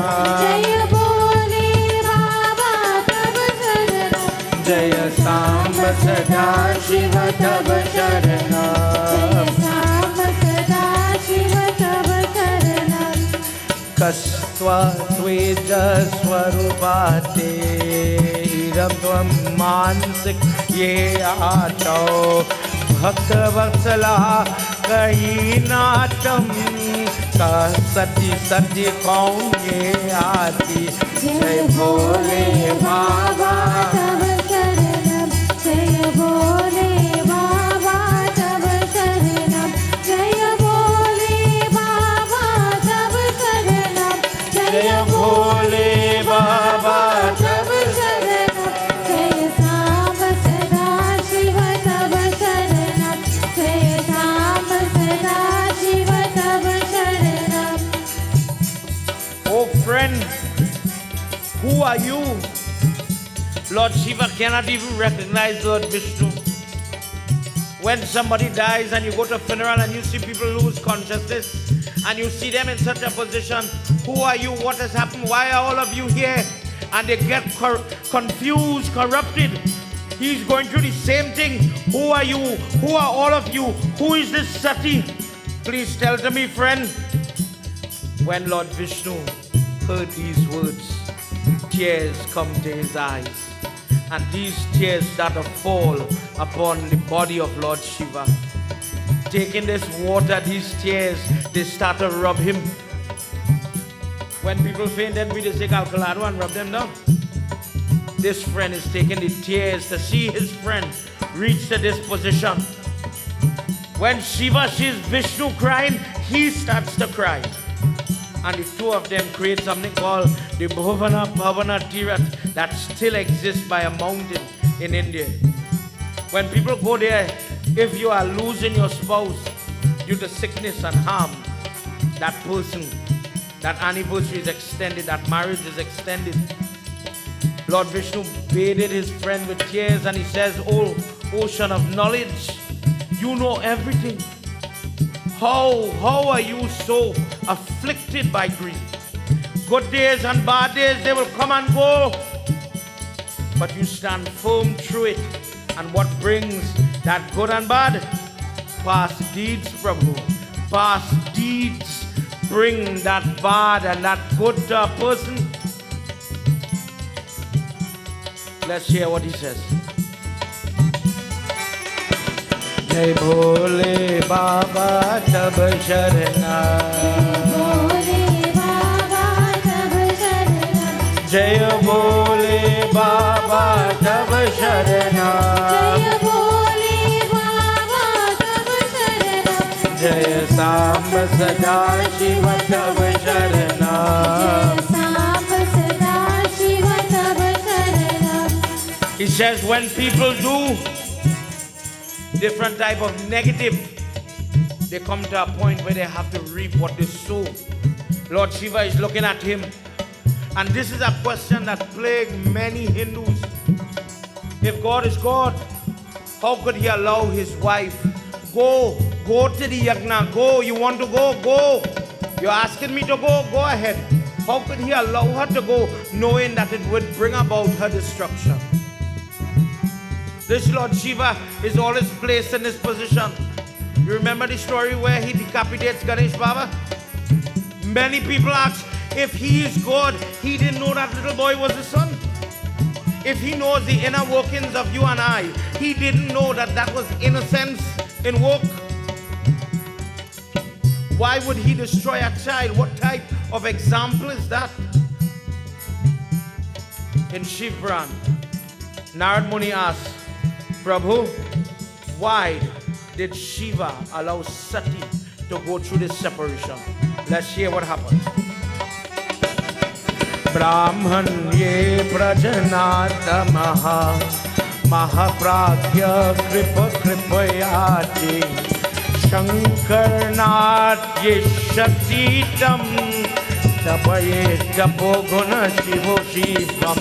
Jai Samba Sada Shiva Tab Sharana. Kastva Tweja Swarupate Iram Tvam Mansik Ye Aachao Bhakta Vatsala Kahi Natam Ka Sati Sati Kaun Ye Aati Jai Bhole Baba Tab Sharanam Jai Bhole Baba Tab Sharanam Jai Bhole Baba Tab Sharanam Jai Bhole Baba Tab Sharanam Jai Samba Sada Shiva Tab Sharanam Jai Samba Sada Shiva Tab Sharanam. Oh friend, who are you? Lord Shiva cannot even recognize Lord Vishnu. When somebody dies and you go to a funeral and you see people lose consciousness and you see them in such a position, who are you? What has happened? Why are all of you here? And they get confused, corrupted. He's going through the same thing. Who are you? Who are all of you? Who is this Sati? Please tell to me, friend. When Lord Vishnu heard these words, tears come to his eyes. And these tears start to fall upon the body of Lord Shiva. Taking this water, these tears, they start to rub him. When people faint, then we just take Alcalado and rub them down. This friend is taking the tears to see his friend reach to this position. When Shiva sees Vishnu crying, he starts to cry. And the two of them create something called the Bhuvana Bhavana Tirat that still exists by a mountain in India. When people go there, if you are losing your spouse due to sickness and harm, that person, that anniversary is extended, that marriage is extended. Lord Vishnu bathed his friend with tears and he says, "Oh, ocean of knowledge, you know everything. How are you so afflicted by grief? Good days and bad days, they will come and go. But you stand firm through it. And what brings that good and bad? Past deeds, Prabhu. Past deeds bring that bad and that good to a person." Let's hear what he says. Jai Bhole Baba Tab Sharana. भोले बाबा तब शरणम Jai Bhole Baba Tab Sharana. जय भोले बाबा तब शरणम Jai Samba Sada Shiva Tab Sharana. Samba सदा शिव तब शरणम He says when people do different type of negative, they come to a point where they have to reap what they sow. Lord Shiva is looking at him, and this is a question that plagued many Hindus. If God is God, how could he allow his wife go to the yagna, go, you want to go, you're asking me to go ahead. How could he allow her to go knowing that it would bring about her destruction? This Lord Shiva is always placed in this position. You remember the story where he decapitates Ganesh Baba? Many people ask, if he is God, he didn't know that little boy was his son. If he knows the inner workings of you and I, he didn't know that that was innocence in work. Why would he destroy a child? What type of example is that? In Shivran, Narad Muni asks, Prabhu, why did Shiva allow Sati to go through this separation? Let's hear what happened. Brahman ye prajanata maha mahapragya kripayati Shankarnat ye shatitam tapaye tapo guna shivo shivam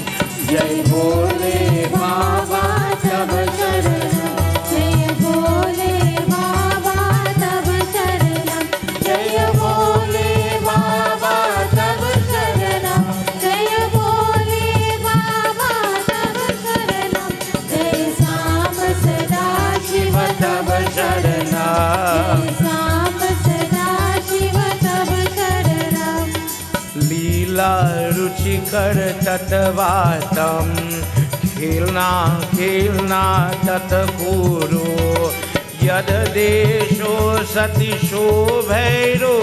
Jai Bhole Baba तब शरणम जय भोले बाबा तब शरणम जय भोले बाबा तब शरणम जय भोले बाबा तब शरणम जय सांब सदा शिव तब शरणम जय सांब सदा शिव तब शरणम लीला रुचिकर तटवातम खेलना तत्कुरु यद देशो सतीशो भैरो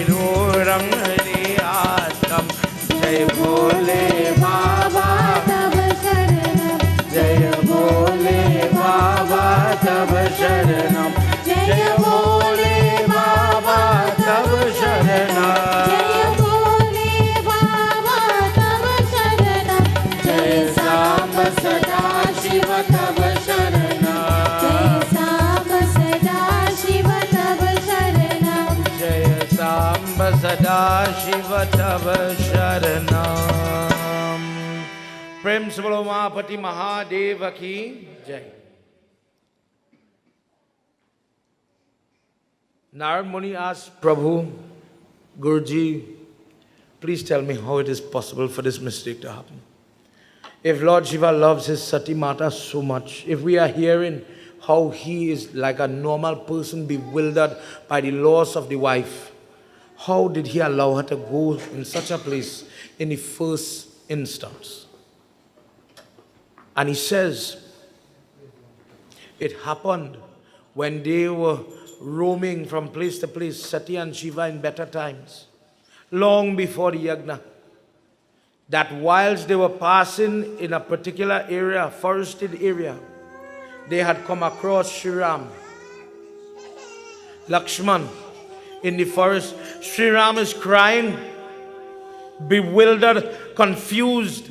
रो रंग रे आतम जय भोले बाबा तब शरणम जय भोले बाबा तब शरणम जय भोले बाबा तब शरणम जय भोले बाबा तब शरणम जय सांब सदा शिव तब शरणम जय सांब सदा शिव तब शरणम जय सांब सदा शिव तब शरणम प्रेम से बोलो महापति महादेव की जय Narad Muni asked Prabhu, Guruji, please tell me how it is possible for this mistake to happen. If Lord Shiva loves his Sati Mata so much, if we are hearing how he is like a normal person bewildered by the loss of the wife, how did he allow her to go in such a place in the first instance? And he says, it happened when they were roaming from place to place, Sati and Shiva in better times, long before the yagna, that whilst they were passing in a particular area, forested area, they had come across Sri Ram, Lakshman in the forest. Sri Ram is crying, bewildered, confused.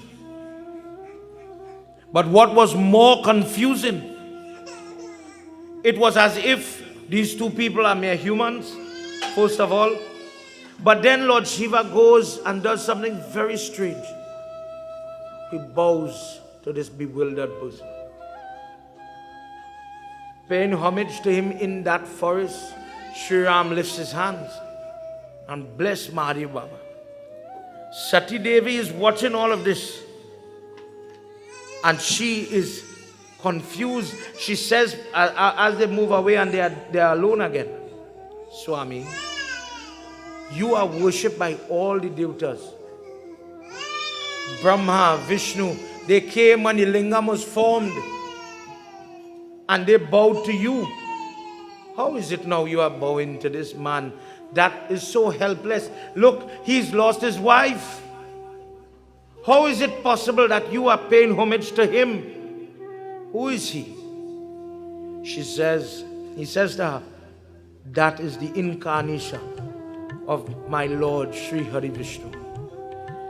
But what was more confusing, it was as if these two people are mere humans, first of all. But then Lord Shiva goes and does something very strange. He bows to this bewildered person. Paying homage to him in that forest, Sri Ram lifts his hands and bless Mahadev Baba. Sati Devi is watching all of this. And she is confused. She says, as they move away and they are alone again, Swami, you are worshipped by all the devatas. Brahma, Vishnu, they came and the lingam was formed and they bowed to you. How is it now you are bowing to this man that is so helpless? Look, he's lost his wife. How is it possible that you are paying homage to him? Who is he? He says to her, that is the incarnation of my Lord Sri Hari Vishnu.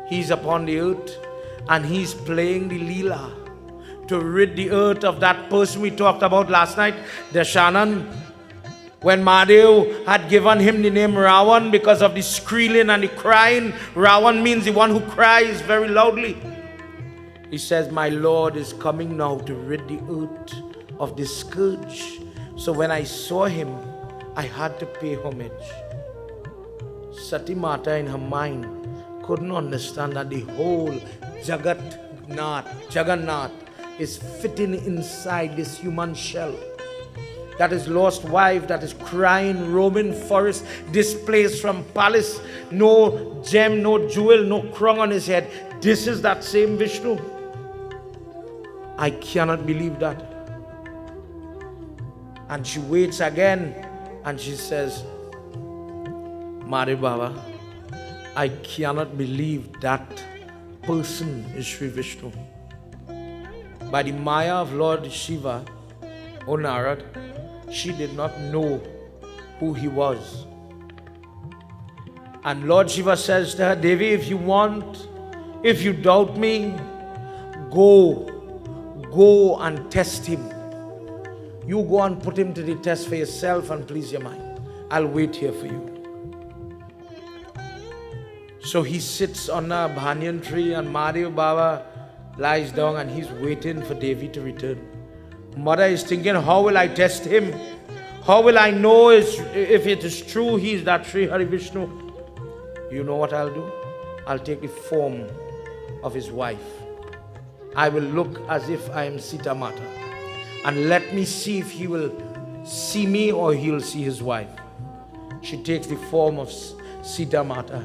He's upon the earth and he's playing the Leela to rid the earth of that person we talked about last night, Dashanan. When Mahadev had given him the name Ravan because of the squealing and the crying, Ravan means the one who cries very loudly. He says, my Lord is coming now to rid the earth of this scourge. So when I saw him, I had to pay homage. Sati Mata in her mind couldn't understand that the whole Jagannath is fitting inside this human shell. That is lost wife, that is crying, roaming forest, displaced from palace, no gem, no jewel, no crown on his head. This is that same Vishnu. I cannot believe that. And she waits again and she says, Mari Baba, I cannot believe that person is Sri Vishnu. By the Maya of Lord Shiva, O Narad, she did not know who he was. And Lord Shiva says to her, Devi, if you doubt me, go and test him. You go and put him to the test for yourself and please your mind. I'll wait here for you. So he sits on a banyan tree and Mahadev Baba lies down and he's waiting for Devi to return. Mother is thinking, how will I test him? How will I know if it is true he is that Sri Hari Vishnu? You know what I'll do? I'll take the form of his wife. I will look as if I am Sita Mata. And let me see if he will see me or he will see his wife. She takes the form of Sita Mata.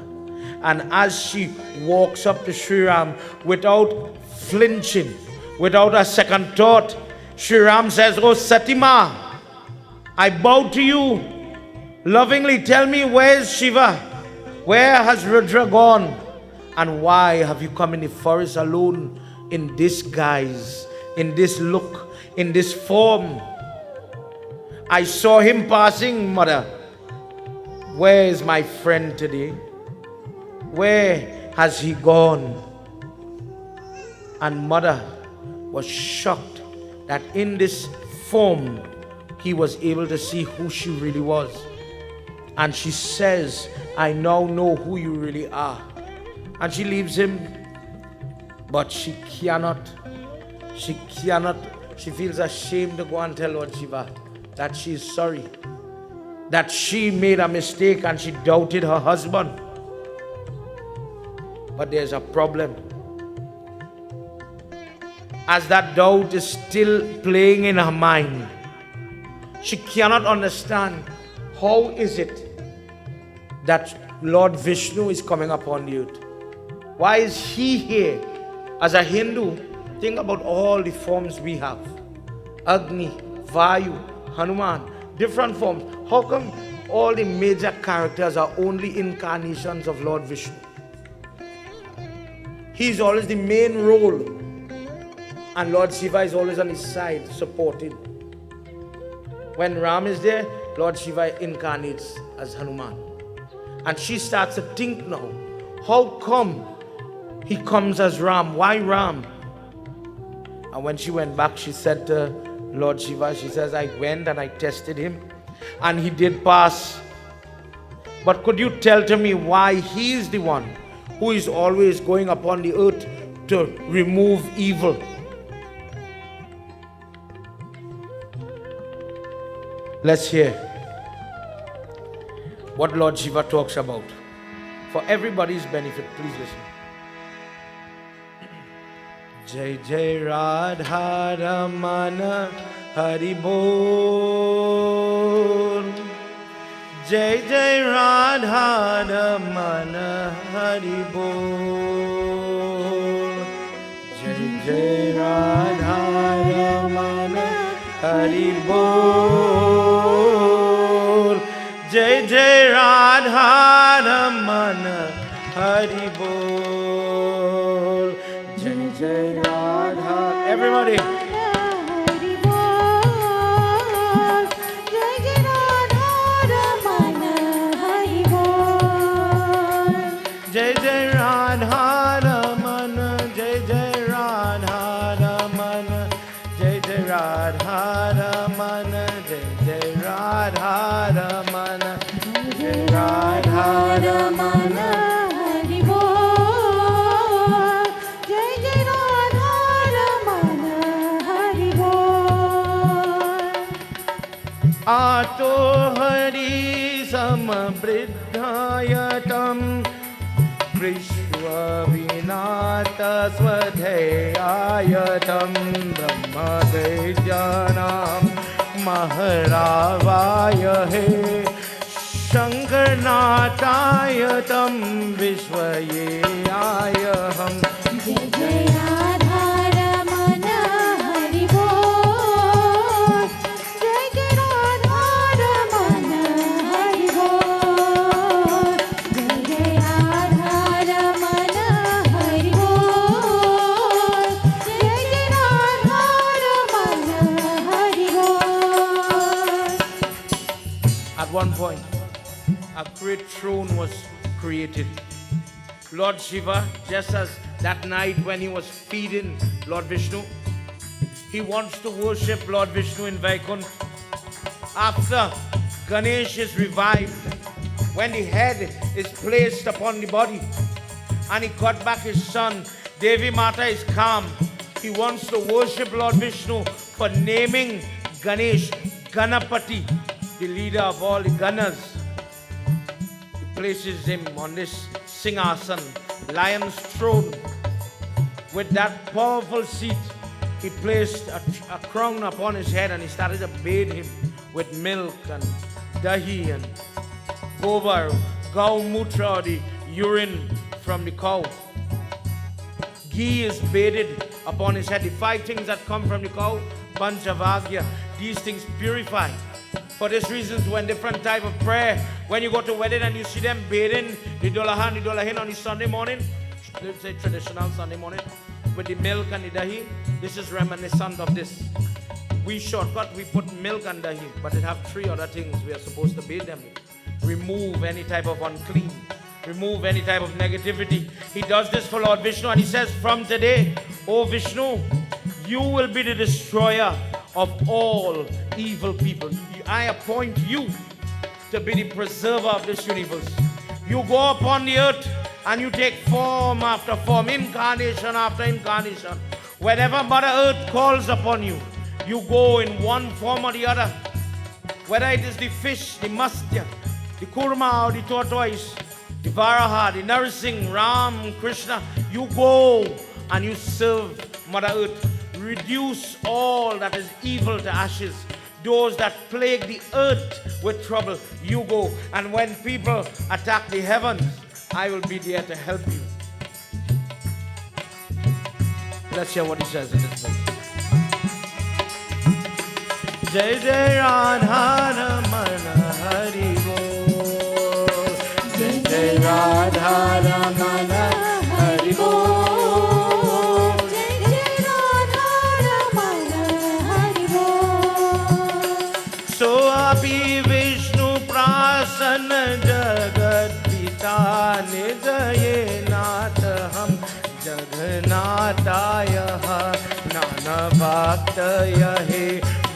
And as she walks up to Sri Ram without flinching, without a second thought, Sri Ram says, oh Satima, I bow to you. Lovingly tell me, where is Shiva? Where has Rudra gone? And why have you come in the forest alone in this guise, in this look, in this form? I saw him passing, mother. Where is my friend today? Where has he gone? And mother was shocked that in this form he was able to see who she really was. And she says, I now know who you really are. And she leaves him, but she feels ashamed to go and tell Lord Shiva that she is sorry, that she made a mistake and she doubted her husband. But there's a problem. As that doubt is still playing in her mind, she cannot understand how is it that Lord Vishnu is coming upon the earth. Why is he here? As a Hindu, think about all the forms we have. Agni, Vayu, Hanuman, different forms. How come all the major characters are only incarnations of Lord Vishnu? He's always the main role. And Lord Shiva is always on his side, supporting. When Ram is there, Lord Shiva incarnates as Hanuman. And she starts to think now, how come he comes as Ram? Why Ram? And when she went back, she said to Lord Shiva, she says, I went and I tested him and he did pass. But could you tell to me why he is the one who is always going upon the earth to remove evil? Let's hear what Lord Shiva talks about. For everybody's benefit, please listen. Jai Jai Radha Ramana Hari Bol. Jai Jai Radha Ramana Hari Bol. Jai Jai Radha Raman Hari Bol. Jai Jai Radha Raman Hari Bol. Jai Jai Radha. Everybody. Hari Bol. Jai Jai Radha Raman Hari Bol. Jai Jai Radha Raman. Jai Jai Radha Raman. Jai Jai Radha Raman. Jai Jai Radha Raman. Jai Radha Raman. Hari Bol. Jai Jai Radha Raman Hari Bol. Ato Hari Samabridhayatam Vishwa Vinata Swadheyayatam Brahmadejyanam Maharavayahe Shankarnatayatam Vishwayayaham. Jai Jai Radha Raman Hari Bol. Jai Jai Radha Raman Hari Bol. Jai Jai Radha Raman Hari Bol. Jai Jai Radha Raman Hari Bol. At one point, a great throne was created. Lord Shiva, just as that night when he was feeding Lord Vishnu, he wants to worship Lord Vishnu in Vaikuntha. After Ganesh is revived, when the head is placed upon the body, and he got back his son, Devi Mata is calm. He wants to worship Lord Vishnu for naming Ganesh Ganapati, the leader of all the Ganas. He places him on this Singhasan, lion's throne. With that powerful seat, he placed a crown upon his head and he started to bathe him with milk and dahi and gobar, gaumutra, the urine from the cow. Ghee is bathed upon his head. The 5 things that come from the cow, Panchavagya, these things purify. For this reason, when different type of prayer, when you go to wedding and you see them bathing the dolahan, the dolahin on the Sunday morning, let's say traditional Sunday morning, with the milk and the dahi, this is reminiscent of this. We shortcut, we put milk and dahi, but it have 3 other things we are supposed to bathe them with. Remove any type of unclean, remove any type of negativity. He does this for Lord Vishnu and he says, from today, O Vishnu, you will be the destroyer of all evil people. I appoint you to be the preserver of this universe. You go upon the earth and you take form after form, incarnation after incarnation. Whenever Mother Earth calls upon you, you go in one form or the other. Whether it is the fish, the mastya, the kurma or the tortoise, the varaha, the Narsingh, Ram, Krishna, you go and you serve Mother Earth. Reduce all that is evil to ashes. Those that plague the earth with trouble, you go. And when people attack the heavens, I will be there to help you. Let's hear what he says in this verse. Jai Jai Radha Raman Hari Bol. Jai Jai Radha Raman Hari Bol. Abhi Vishnu Prasanna Jagat Pita Nijaye Nath Ham Jagnatayah Nana Bhaktayahe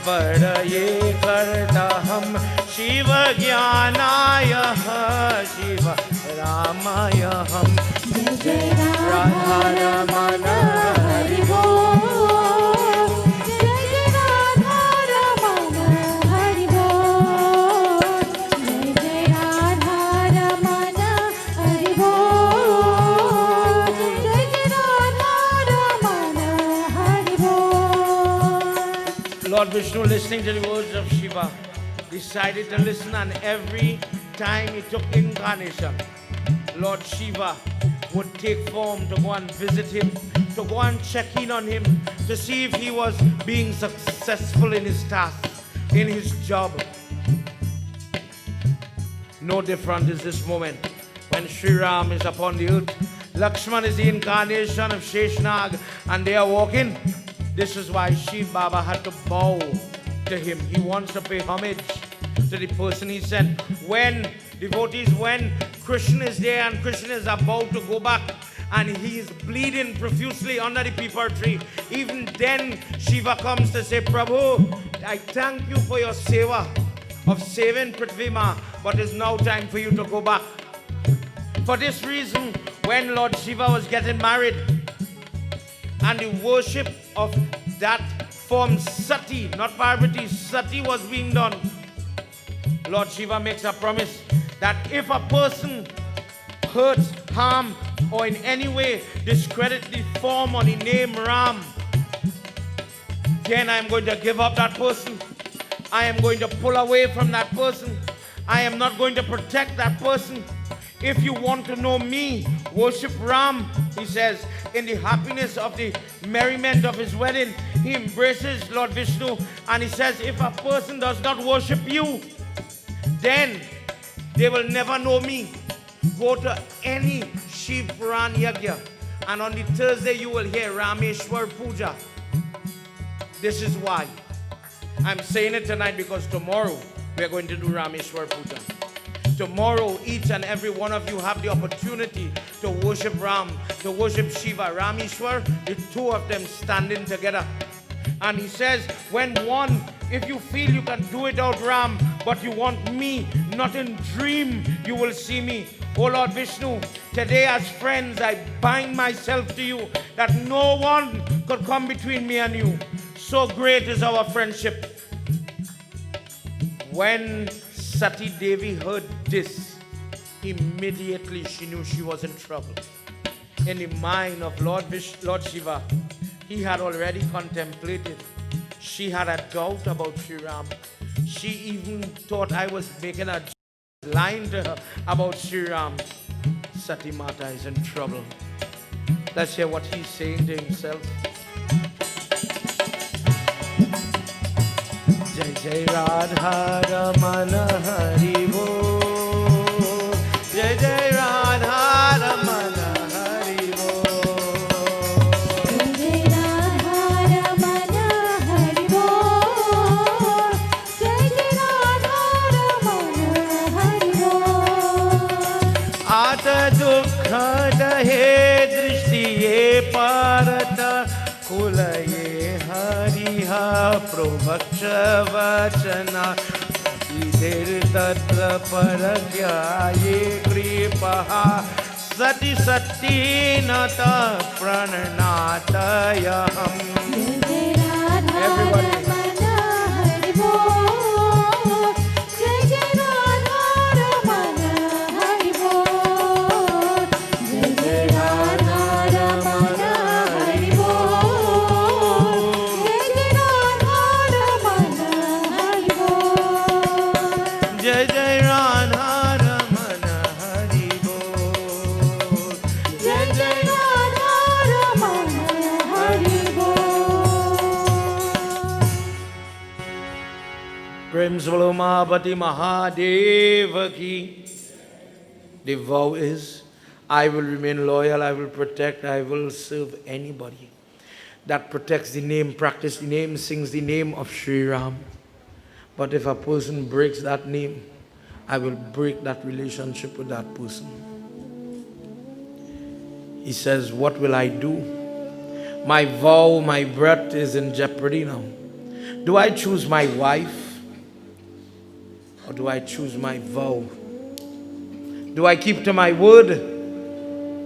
Vadaye Kartaham Shiva Jnanayah Shiva Ramayaham. Jai Radha Raman Hari Bol. Lord Vishnu, listening to the words of Shiva, decided to listen, and every time he took incarnation, Lord Shiva would take form to go and visit him to go and check in on him to see if he was being successful in his task, in his job. No different is this moment when Sri Ram is upon the earth. Lakshman is the incarnation of Sheshnag and they are walking. This is why Shiv Baba had to bow to him. He wants to pay homage to the person he sent. When devotees, when Krishna is there and Krishna is about to go back and he is bleeding profusely under the peepal tree, even then Shiva comes to say, Prabhu, I thank you for your seva of saving Prithvi Ma, but it's now time for you to go back. For this reason, when Lord Shiva was getting married and the worship of that form Sati, not Parvati, Sati was being done, Lord Shiva makes a promise that if a person hurts, harm, or in any way discredit the form or the name Ram, then I am going to give up that person. I am going to pull away from that person. I am not going to protect that person. If you want to know me, worship Ram, he says. In the happiness of the merriment of his wedding, he embraces Lord Vishnu and he says, if a person does not worship you, then they will never know me. Go to any Shiv Puran Yagya and on the Thursday you will hear Rameshwar Puja. This is why. I'm saying it tonight because tomorrow we are going to do Rameshwar Puja. Tomorrow, each and every one of you have the opportunity to worship Ram, to worship Shiva. Rameshwar, the two of them standing together. And he says, when one, if you feel you can do it out Ram, but you want me, not in dream, you will see me. Oh Lord Vishnu, today as friends, I bind myself to you that no one could come between me and you. So great is our friendship. When Sati Devi heard this, immediately she knew she was in trouble. In the mind of Lord Shiva, he had already contemplated. She had a doubt about Sri Ram. She even thought I was making a line to her about Sri Ram. Sati Mata is in trouble. Let's hear what he's saying to himself. Jai Jai Radha Ramana Hari Bol. Jai Jai Radha Ramana Hari Bol. Jai Radha Ramana Hari Bol. Jai Radha Ramana Hari Bol. Ata dukha dahe drishtiye parata kulaye hariha provaksha vachana idher tatra paragyaye kripaha sati sati nata pranatayaham. Jai Radha Everybody. Ramana Hari Bol. Jai Radha Ramana Hari Bol. Jai Radha Ramana Hari Bol. Jai Radha Ramana Hari Bol. Jai Jai Radha Ramana Hari Bol. Jai Jai Radha Ramana Hari Bol. Prem Swalo Mahapati Mahadeva ki. The vow is, I will remain loyal, I will protect, I will serve anybody that protects the name, practice the name, sings the name of Sri Ram. But if a person breaks that name, I will break that relationship with that person. He says, what will I do? My vow, my breath is in jeopardy now. Do I choose my wife? Or do I choose my vow? Do I keep to my word?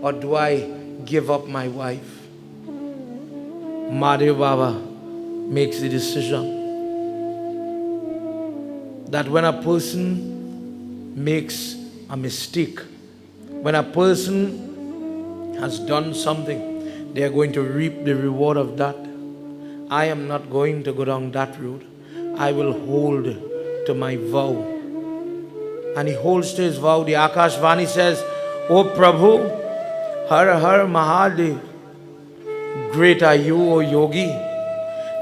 Or do I give up my wife? Mahadev Baba makes the decision that when a person makes a mistake, when a person has done something, they are going to reap the reward of that. I am not going to go down that road. I will hold to my vow. And he holds to his vow. The Akashvani says, O Prabhu, Har Har Mahadev, Great are you, O Yogi,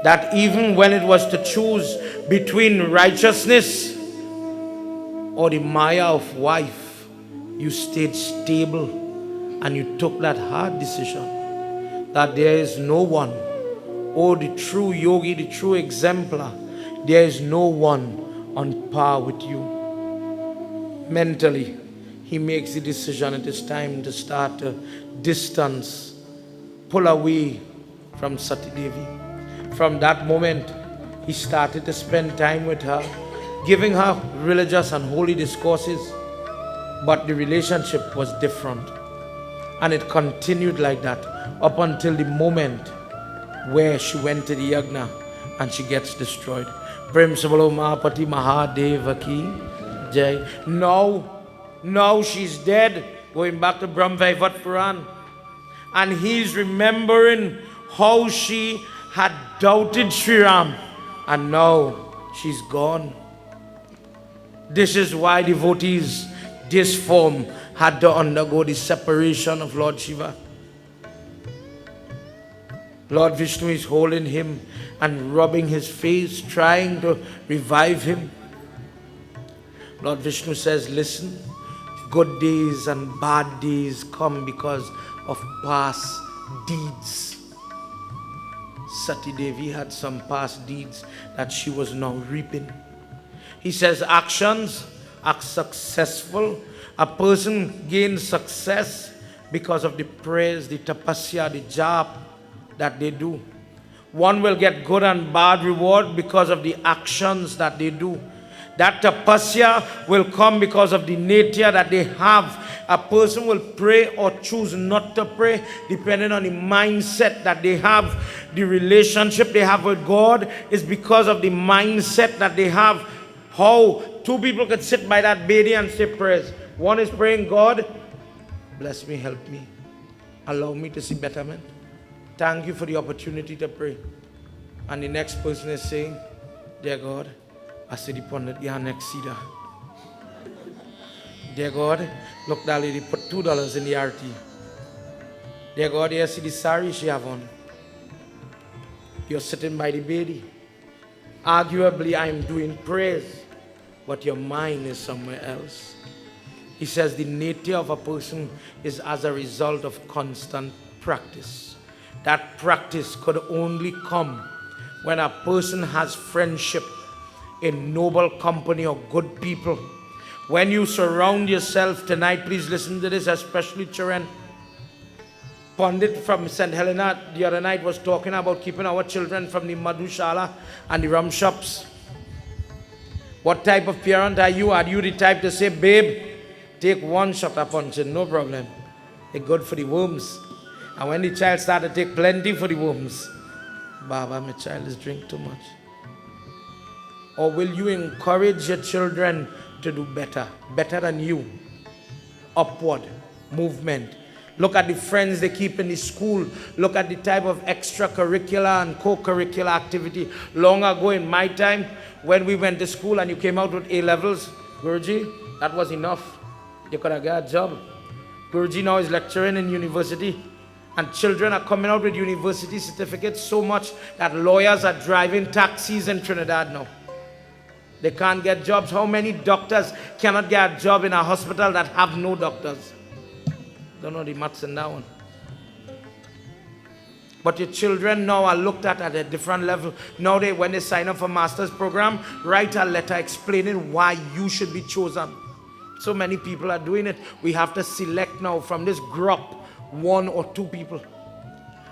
that even when it was to choose between righteousness or the Maya of wife, you stayed stable and you took that hard decision that there is no one, oh, the true yogi, the true exemplar, there is no one on par with you. Mentally, he makes the decision it is time to start to distance, pull away from Sati Devi. From that moment, he started to spend time with her, giving her religious and holy discourses, but the relationship was different. And it continued like that up until the moment where she went to the yagna and she gets destroyed. Prem Sabalo Mahapati Mahadeva ki Jai. Now she's dead, going back to Brahm Vaivat Puran. And he's remembering how she had doubted Sri Ram, and now she's gone. This is why devotees, this form, had to undergo the separation of Lord Shiva. Lord Vishnu is holding him and rubbing his face, trying to revive him. Lord Vishnu says, listen, good days and bad days come because of past deeds. Sati Devi had some past deeds that she was now reaping. He says actions are successful. A person gains success because of the prayers, the tapasya, the jap that they do. One will get good and bad reward because of the actions that they do. That tapasya will come because of the nature that they have. A person will pray or choose not to pray depending on the mindset that they have. The relationship they have with God is because of the mindset that they have. How two people could sit by that Bedi and say prayers. One is praying, God, bless me, help me, allow me to see betterment. Thank you for the opportunity to pray. And the next person is saying, dear God, I see the pundit next cedar. Dear God, look, that lady put $2 in the RT. Dear God, you see the sari she have on. You're sitting by the Bedi. Arguably, I'm doing praise, but your mind is somewhere else. He says the nature of a person is as a result of constant practice. That practice could only come when a person has friendship in noble company of good people. When you surround yourself tonight, please listen to this, especially children. Pandit from St. Helena the other night was talking about keeping our children from the Madhushala and the rum shops. What type of parent are you? Are you the type to say, babe, take one shot of punching, no problem. It's good for the worms. And when the child started to take plenty for the worms, Baba, my child is drink too much. Or will you encourage your children to do better than you? Upward movement. Look at the friends they keep in the school. Look at the type of extracurricular and co-curricular activity. Long ago in my time, when we went to school and you came out with A-levels, Guruji, that was enough. You could have got a job. Guruji now is lecturing in university. And children are coming out with university certificates so much that lawyers are driving taxis in Trinidad now. They can't get jobs. How many doctors cannot get a job in a hospital that have no doctors? Don't know the maths in that one. But your children now are looked at a different level. Now when they sign up for master's program, write a letter explaining why you should be chosen. So many people are doing it. We have to select now from this group 1 or 2 people.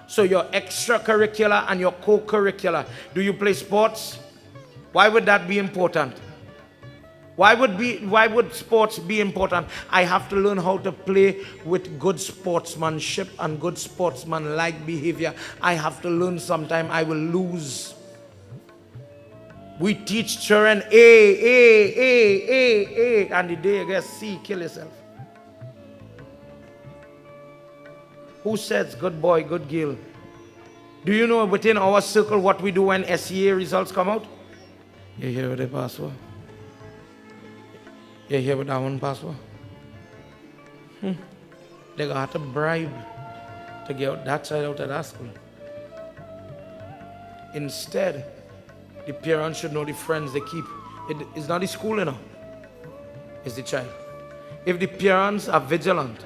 So your extracurricular and your co-curricular. Do you play sports? Why would that be important? Why would sports be important? I have to learn how to play with good sportsmanship and good sportsman-like behavior. I have to learn sometime I will lose. We teach children A, and the day you get C, kill yourself. Who says good boy, good girl? Do you know within our circle what we do when SEA results come out? You hear what they pass for? You hear what that one pass for? They got to bribe to get that child out of that school. Instead, the parents should know the friends they keep. It's not the school, it's the child. If the parents are vigilant,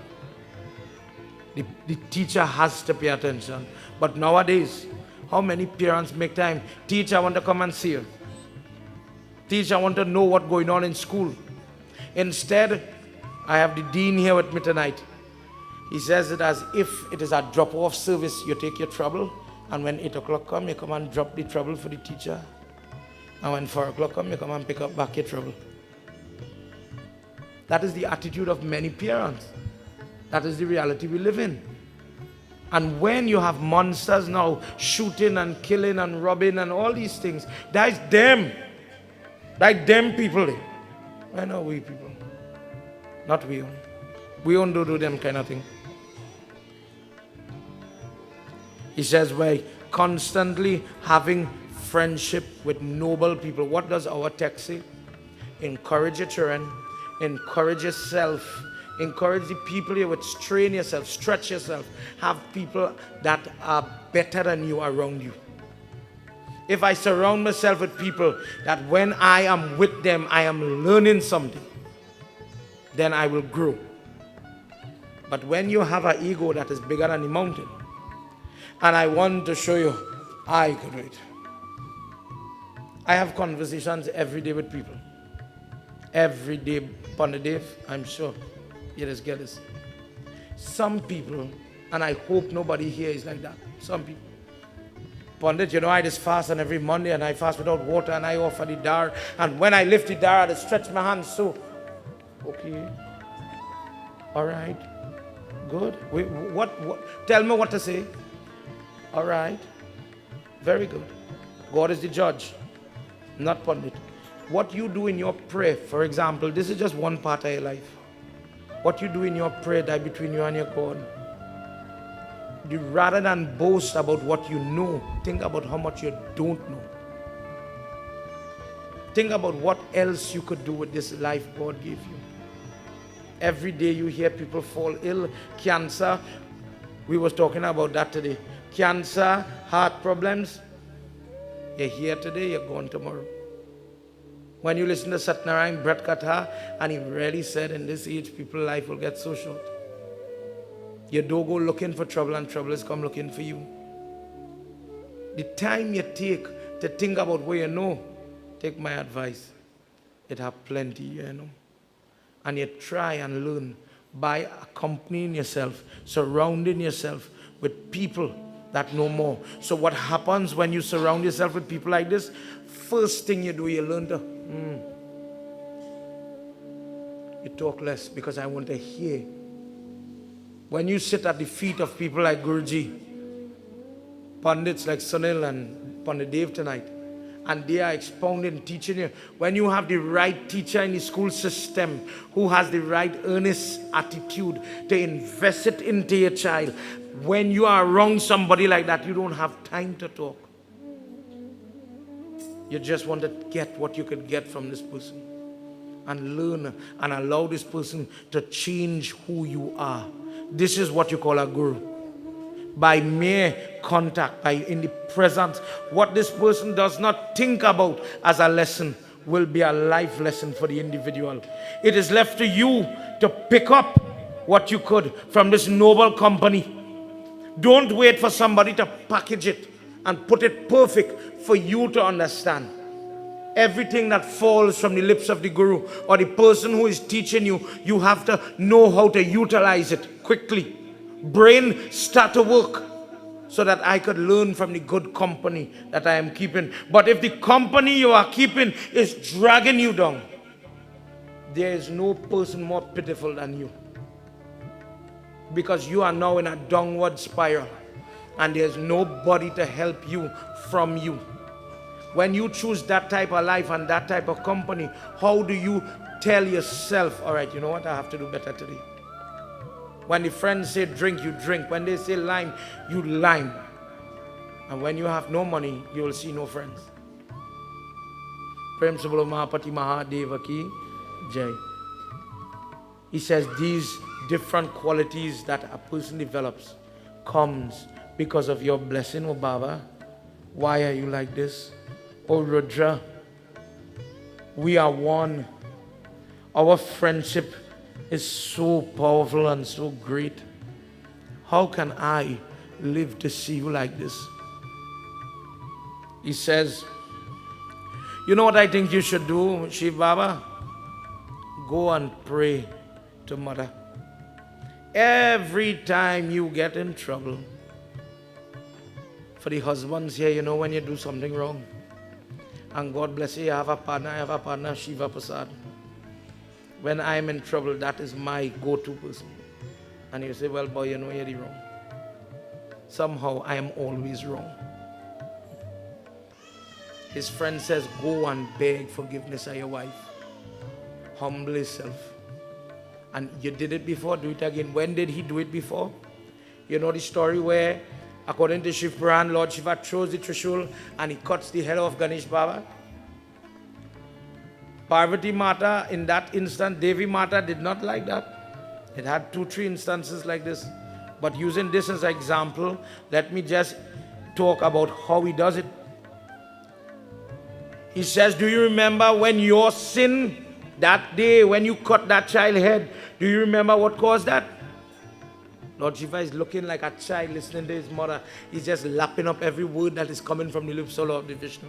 the teacher has to pay attention. But nowadays, how many parents make time? Teacher, I want to come and see you. Teacher, I want to know what's going on in school. Instead, I have the dean here with me tonight. He says it as if it is a drop-off service. You take your trouble, and when 8 o'clock come, you come and drop the trouble for the teacher. And when 4 o'clock come, you come and pick up back your trouble. That is the attitude of many parents. That is the reality we live in. And when you have monsters now shooting and killing and robbing and all these things, that's them. Like them people. I know we people. Not we. We don't do them kind of thing. He says by constantly having friendship with noble people. What does our text say? Encourage your children. Encourage yourself. Encourage the people here with strain yourself, stretch yourself. Have people that are better than you around you. If I surround myself with people that when I am with them, I am learning something, then I will grow. But when you have an ego that is bigger than the mountain, and I want to show you, I could do it. I have conversations every day with people. Every day, upon the day, I'm sure. You just get this. Some people, and I hope nobody here is like that. Some people. Pandit, you know, I just fast on every Monday and I fast without water and I offer the dar. And when I lift the dar, I just stretch my hands so. Okay. All right. Good. What? Tell me what to say. All right. Very good. God is the judge, not Pandit. What you do in your prayer, for example, this is just one part of your life. What you do in your prayer, that between you and your God. Rather than boast about what you know, think about how much you don't know. Think about what else you could do with this life God gave you. Every day you hear people fall ill, cancer. We was talking about that today. Cancer, heart problems. You're here today, you're gone tomorrow. When you listen to Satnarayan Brat Katha, and he really said in this age, people's life will get so short. You don't go looking for trouble and trouble is come looking for you. The time you take to think about what you know, take my advice. It have plenty, you know. And you try and learn by accompanying yourself, surrounding yourself with people that know more. So what happens when you surround yourself with people like this? First thing you do, you learn to you talk less because I want to hear. When you sit at the feet of people like Guruji, Pandits like Sunil and Pandit Dev tonight, and they are expounding, teaching you, when you have the right teacher in the school system who has the right earnest attitude to invest it into your child, when you are around somebody like that, you don't have time to talk. You just want to get what you could get from this person and learn and allow this person to change who you are. This is what you call a guru. By mere contact, by in the presence, what this person does not think about as a lesson will be a life lesson for the individual. It is left to you to pick up what you could from this noble company. Don't wait for somebody to package it and put it perfect for you to understand. Everything that falls from the lips of the guru or the person who is teaching you, you have to know how to utilize it quickly. Brain start to work so that I could learn from the good company that I am keeping. But if the company you are keeping is dragging you down, there is no person more pitiful than you. Because you are now in a downward spiral and there's nobody to help you from you. When you choose that type of life and that type of company, how do you tell yourself, all right, you know what, I have to do better today? When the friends say drink, you drink. When they say lime, you lime. And when you have no money, you will see no friends. Prem Sabolo Mahapati Mahadeva ki Jai. He says these different qualities that a person develops comes because of your blessing, O Baba. Why are you like this? Oh, Rudra, we are one. Our friendship is so powerful and so great. How can I live to see you like this? He says, you know what I think you should do, Shiv Baba? Go and pray to Mother. Every time you get in trouble, for the husbands here, you know when you do something wrong, and God bless you, I have a partner, Shiva Prasad. When I'm in trouble, that is my go-to person. And you say, well, boy, you know you're wrong. Somehow, I am always wrong. His friend says, go and beg forgiveness of your wife. Humble yourself. And you did it before, do it again. When did he do it before? You know the story where, according to Shiv Puran, Lord Shiva throws the Trishul and he cuts the head off Ganesh Baba. Parvati Mata, in that instant, Devi Mata did not like that. It had 2-3 instances like this. But using this as an example, let me just talk about how he does it. He says, do you remember when your sin, that day when you cut that child's head, do you remember what caused that? Lord Shiva is looking like a child listening to his mother. He's just lapping up every word that is coming from the lips of Lord Vishnu.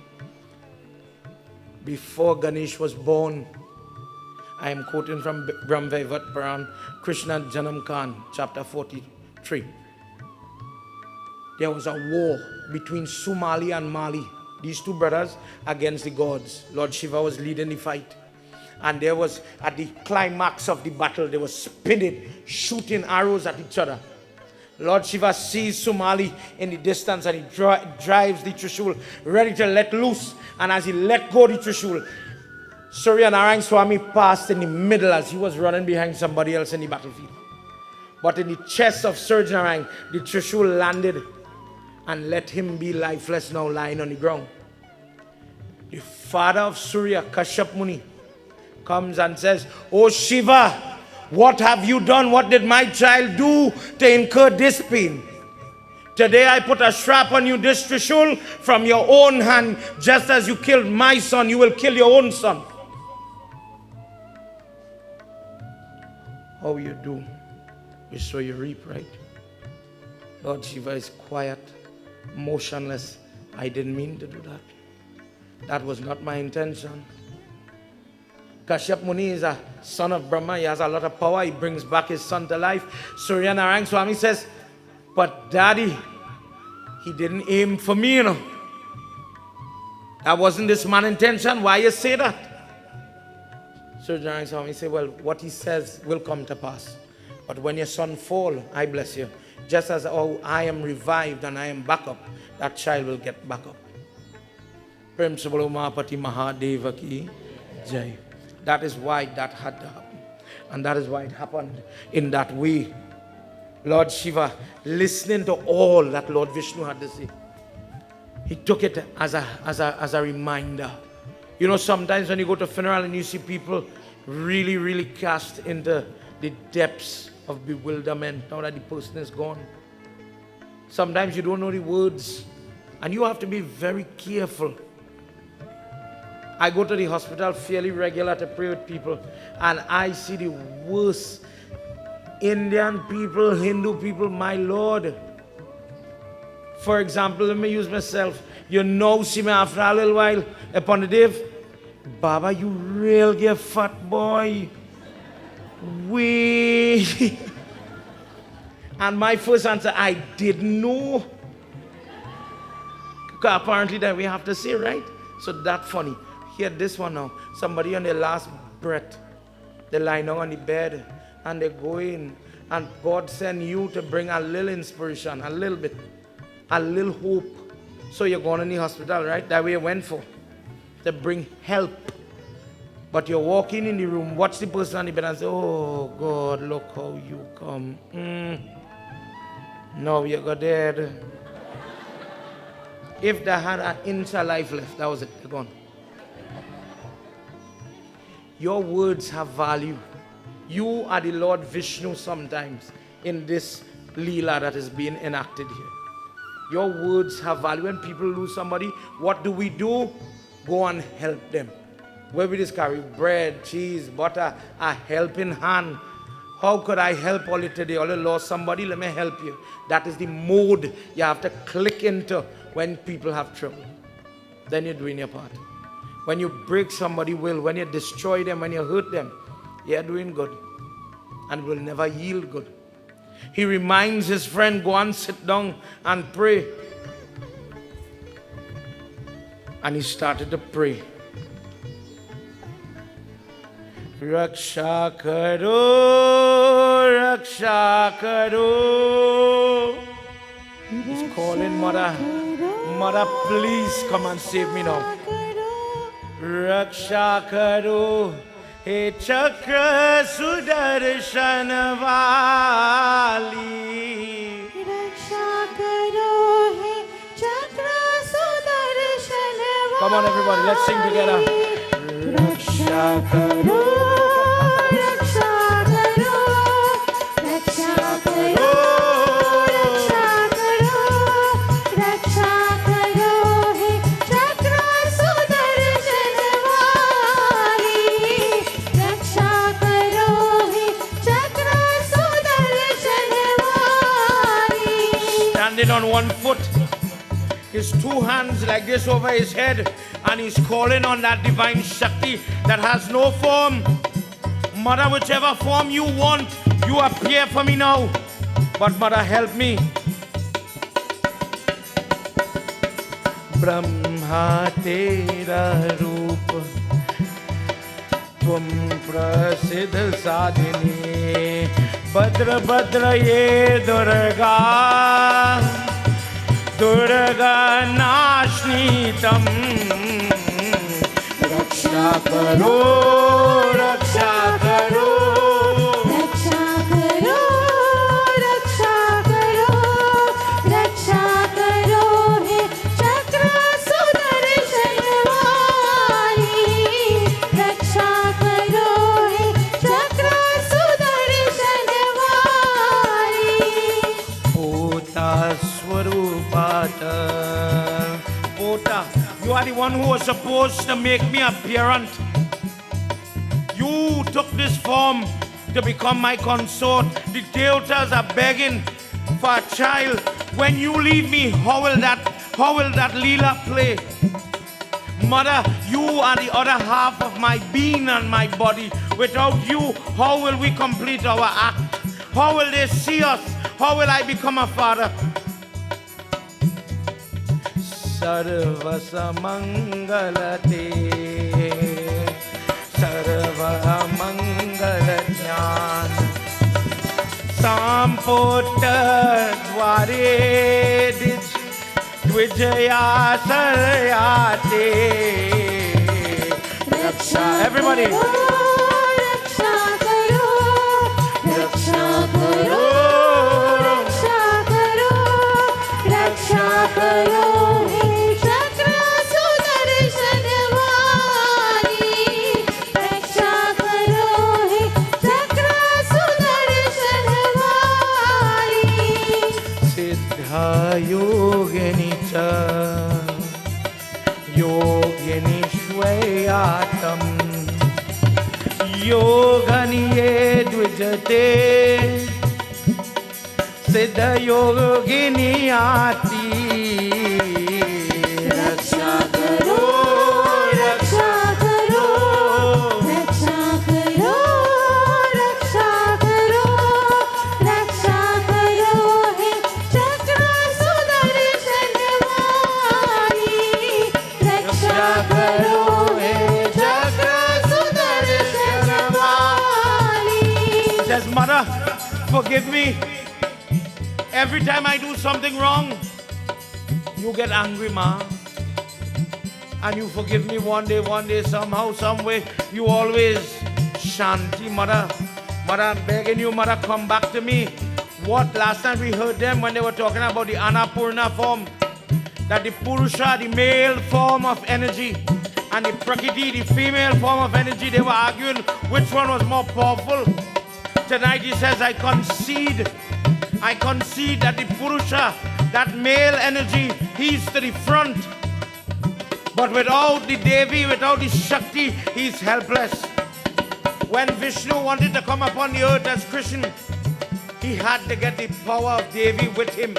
Before Ganesh was born, I am quoting from Brahmavaivat Puran, Krishna Janam Khan, chapter 43. There was a war between Sumali and Mali, these two brothers, against the gods. Lord Shiva was leading the fight. And there was, at the climax of the battle, they were spinning, shooting arrows at each other. Lord Shiva sees Sumali in the distance and he drives the Trishul, ready to let loose. And as he let go the Trishul, Surya Narayan Swami passed in the middle as he was running behind somebody else in the battlefield. But in the chest of Surya Narayan, the Trishul landed and let him be lifeless now, lying on the ground. The father of Surya, Kashyap Muni, comes and says, oh Shiva, what have you done? What did my child do to incur this pain? Today I put a strap on you, this Trishul, from your own hand. Just as you killed my son, you will kill your own son. How you do is so you reap, right? Lord Shiva is quiet, motionless. I didn't mean to do that. That was not my intention. Kashyap Muni is a son of Brahma. He has a lot of power. He brings back his son to life. Surya Narayan Swami says, but daddy, he didn't aim for me, you know. That wasn't this man's intention. Why you say that? Surya Narayan Swami said, well, what he says will come to pass. But when your son fall, I bless you. Just as I am revived and I am back up, that child will get back up. Prem Sabalo Mahapati Mahadeva ki Jai. That is why that had to happen. And that is why it happened in that way. Lord Shiva, listening to all that Lord Vishnu had to say, he took it as a reminder. You know, sometimes when you go to a funeral and you see people really, really cast into the depths of bewilderment now that the person is gone. Sometimes you don't know the words and you have to be very careful. I go to the hospital fairly regular to pray with people, and I see the worst Indian people, Hindu people, my Lord. For example, let me use myself. You know, see me after a little while upon the day, Baba, you real get fat boy. We. And my first answer, I didn't know. Because apparently that we have to say, right? So that's funny. Hear this one now. Somebody on their last breath, they lie down on the bed and they go in, and God send you to bring a little inspiration, a little bit, a little hope. So you're going in the hospital, right? That way you went for, to bring help. But you're walking in the room, watch the person on the bed and say, oh God, look how you come. Now you got dead. If they had an inch of life left, that was it, they're gone. Your words have value. You are the Lord Vishnu sometimes in this Leela that is being enacted here. Your words have value. When people lose somebody, what do? Go and help them. Where we just carry bread, cheese, butter, a helping hand. How could I help all you today? All you lost somebody, let me help you. That is the mode you have to click into when people have trouble. Then you're doing your part. When you break somebody's will, when you destroy them, when you hurt them, you're doing good. And will never yield good. He reminds his friend, go and sit down and pray. And he started to pray. Raksha karo, raksha karo. He's calling mother. Mother, please come and save me now. Raksha karo, he chakra sudarshan vali. Raksha karo, he chakra sudarshan vali. Come on, everybody, let's sing together. Raksha karo, Raksha karo, Raksha karo, Raksha karo, Raksha karo, he chakra sudarshan vali. Raksha karo, he chakra sudarshan vali. standing on one foot, his two hands like this over his head, and he's calling on that divine Shakti that has no form. Mother, whichever form you want, you appear for me now. But mother, help me. Brahma tera roop, tum prasiddh sadhini, Badra Badra ye Durga, Durga Nashnitam. Raksha karo, raksha karo. Raksha karo, raksha karo, raksha karo, he chakra sudarshan vali. Raksha karo, he chakra sudarshan vali. Pota Swarupata. Pota, you are the one who was supposed to make me apparent. You took this form to become my consort. The devatas are begging for a child. When you leave me, how will that Leela play? Mother, you are the other half of my being and my body. Without you, how will we complete our act? How will they see us? How will I become a father? Sarva samangalate, sarva mangala jnana, sampota dware dvijaya saryate. Raksha, everybody. Raksha karo, raksha karo, raksha karo, raksha karo, he chakra sudarshan vali. Raksha karo, he chakra sudarshan vali. Siddha yogini cha, yogini shvayatam, yogani dvijate, siddha yogini ati. Raksha karo, Raksha karo, raksha karo, raksha karo, raksha karo, he chakra sudarshan vali. Raksha karo, he chakra sudarshan vali. says, Mother, forgive me. Every time I do something wrong, you get angry, Ma. And you forgive me one day, somehow, some way. You always shanty, Mother. Mother, I'm begging you, Mother, come back to me. What? Last time we heard them when they were talking about the Annapurna form. That the Purusha, the male form of energy, and the Prakriti, the female form of energy, they were arguing which one was more powerful. Tonight he says, I concede that the Purusha that male energy, he's to the front. But without the Devi, without the Shakti, he's helpless. When Vishnu wanted to come upon the earth as Krishna, he had to get the power of Devi with him.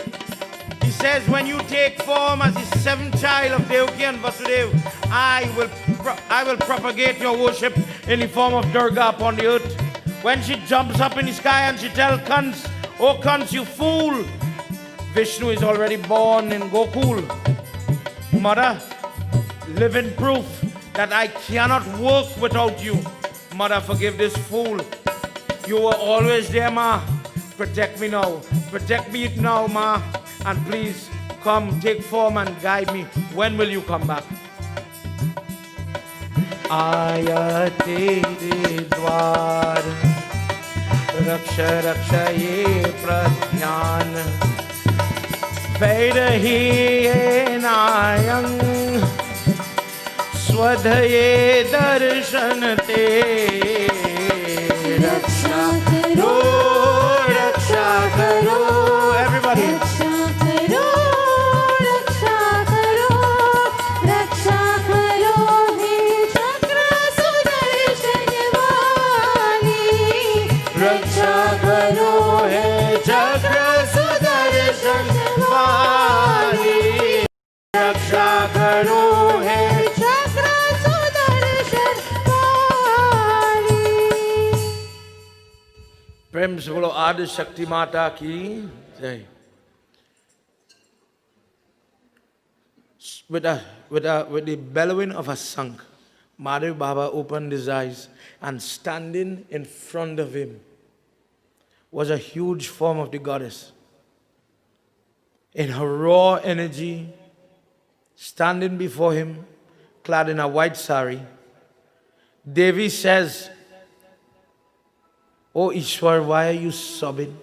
He says, when you take form as the seventh child of Devaki and Vasudeva, I will propagate your worship in the form of Durga upon the earth. When she jumps up in the sky and she tells Kans, oh Kans, you fool, Vishnu is already born in Gokul. Mother, living proof that I cannot work without you. Mother, forgive this fool. You were always there, Ma. Protect me now. Protect me now, Ma. And please come, take form and guide me. When will you come back? Ayate dwar Raksha raksha ye pradyan Vairahi nayang Swadhaye darshan te Raksha karo, raksha karo. Everybody. Raksha karo, raksha karo, raksha karo, he chakra sudarshan wali. Raksha karo hai chakra sudarshan wali. Raksha karo hai Chakra sudarshan wali. प्रेम से बोलो आदि शक्ति माता की जय. With the bellowing of a sangh, Madhav Baba opened his eyes, and standing in front of him was a huge form of the goddess. In her raw energy, standing before him, clad in a white sari, Devi says, "Oh Ishwar, why are you sobbing?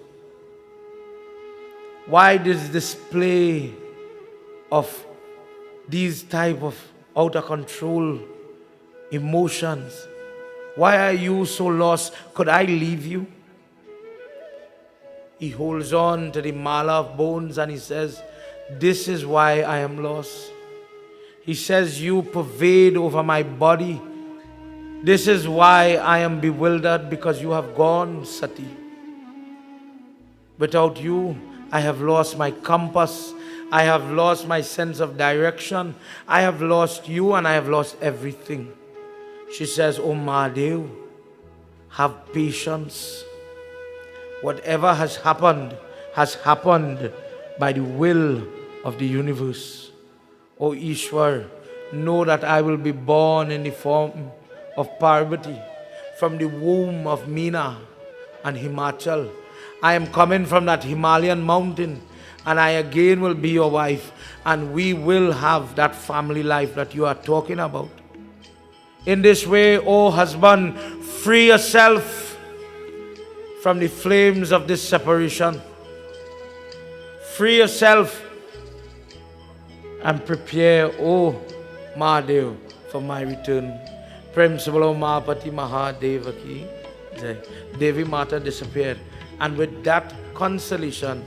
Why this display of these type of out of control emotions? Why are you so lost? Could I leave you?" He holds on to the mala of bones and he says, "This is why I am lost." He says, "You pervade over my body. This is why I am bewildered, because you have gone, Sati. Without you, I have lost my compass. I have lost my sense of direction. I have lost you and I have lost everything." She says, "Oh Mahadev, have patience. Whatever has happened by the will of the universe. Oh Ishwar, know that I will be born in the form of Parvati from the womb of Meena and Himachal. I am coming from that Himalayan mountain, and I again will be your wife, and we will have that family life that you are talking about. In this way, oh husband, free yourself from the flames of this separation. Free yourself and prepare, oh Mahadev, for my return." Prem se bolo Mahapati Mahadeva ki jai. Devi Mata disappeared, and with that consolation,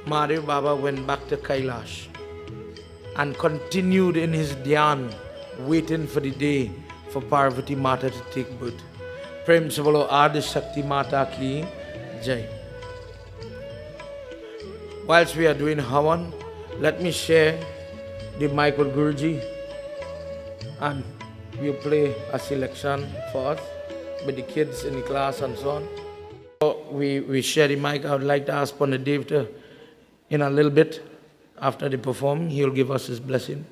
Mahadev Baba went back to Kailash and continued in his dhyan, waiting for the day for Parvati Mata to take birth. Prem se bolo Adi Shakti Mata ki jai. Whilst we are doing Havan, let me share the mic with Guruji, and we'll play a selection for us with the kids in the class and so on. So we share the mic. I would like to ask Pandit Dev to, in a little bit, after they perform, he will give us his blessing.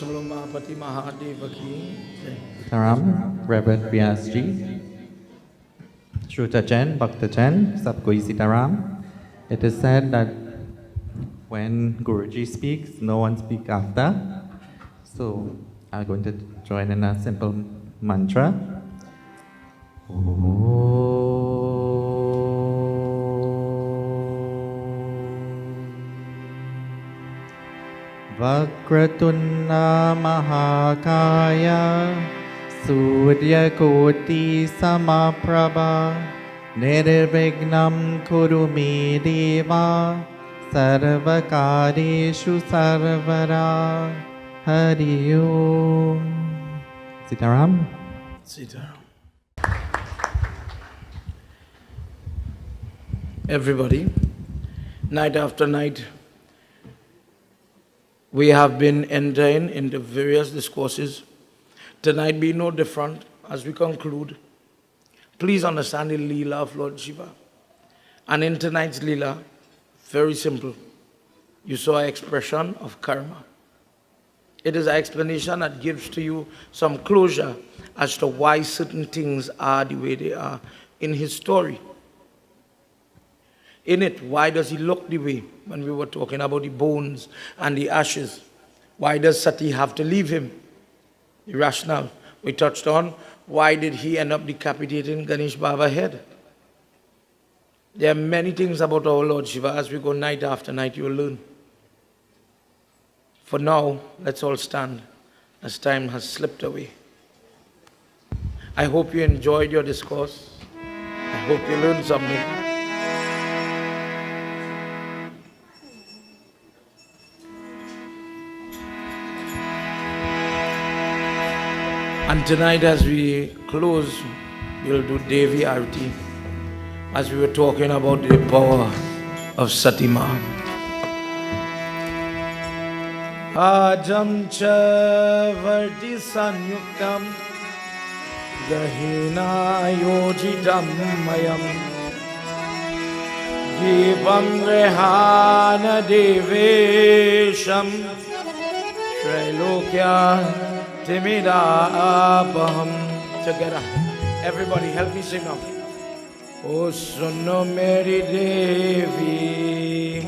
बोलो महापति महादेव की जय। Sitaram, Reverend Vyas Ji, Shruta Chen, Bhakta Chen, Sabkoi Sitaram. It is said that when Guruji speaks, no one speaks after. So I'm going to join in a simple mantra. Vakratunda Mahakaya Surya Koti Samaprabha Nirvignam Kuru Me Deva Sarvakareshu Sarvara Hari Om. Sitaram. Sitaram. Everybody, night after night, we have been entering into various discourses. Tonight be no different as we conclude. Please understand the Leela of Lord Shiva. And in tonight's Leela, very simple. You saw an expression of karma. It is an explanation that gives to you some closure as to why certain things are the way they are in his story. In it, why does he look the way when we were talking about the bones and the ashes? Why does Sati have to leave him? The rationale we touched on. Why did he end up decapitating Ganesh Baba's head? There are many things about our Lord Shiva. As we go night after night, you will learn. For now, let's all stand as time has slipped away. I hope you enjoyed your discourse. I hope you learned something. And tonight as we close, we'll do Devi Arati, as we were talking about the power of Sati Ma. Ajam cha varti sanyuktam Gahina yojitam mayam Devam rehana devesham Trailokya Timidabham. Together. Everybody help me sing now. O Suno Meri Devi,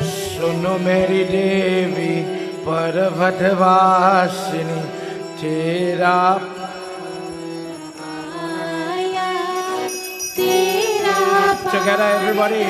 Suno Meri Devi, Parvatavasini, Tera Together everybody.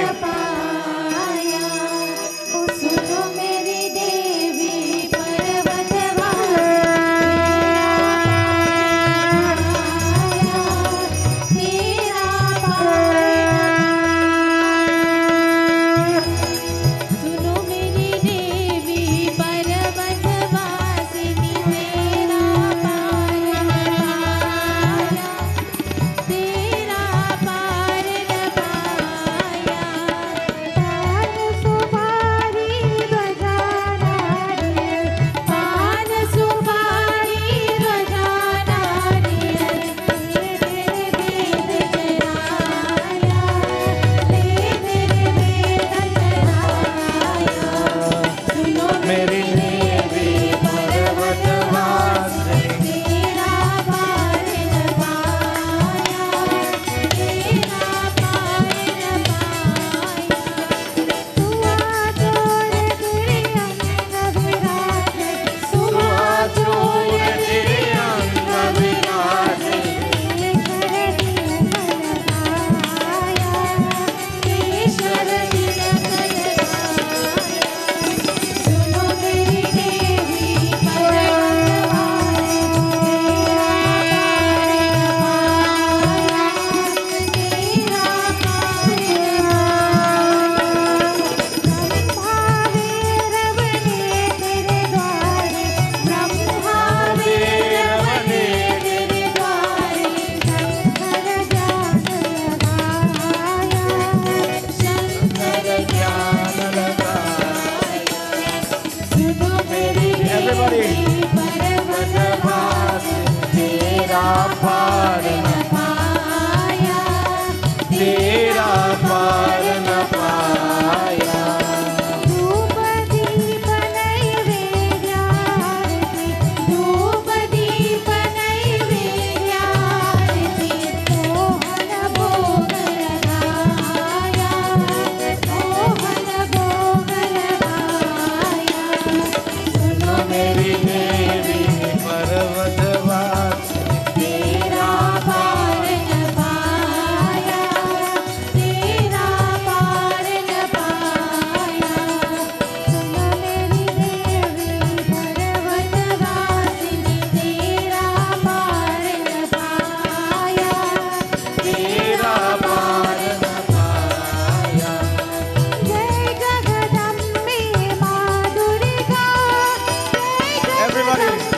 everybody.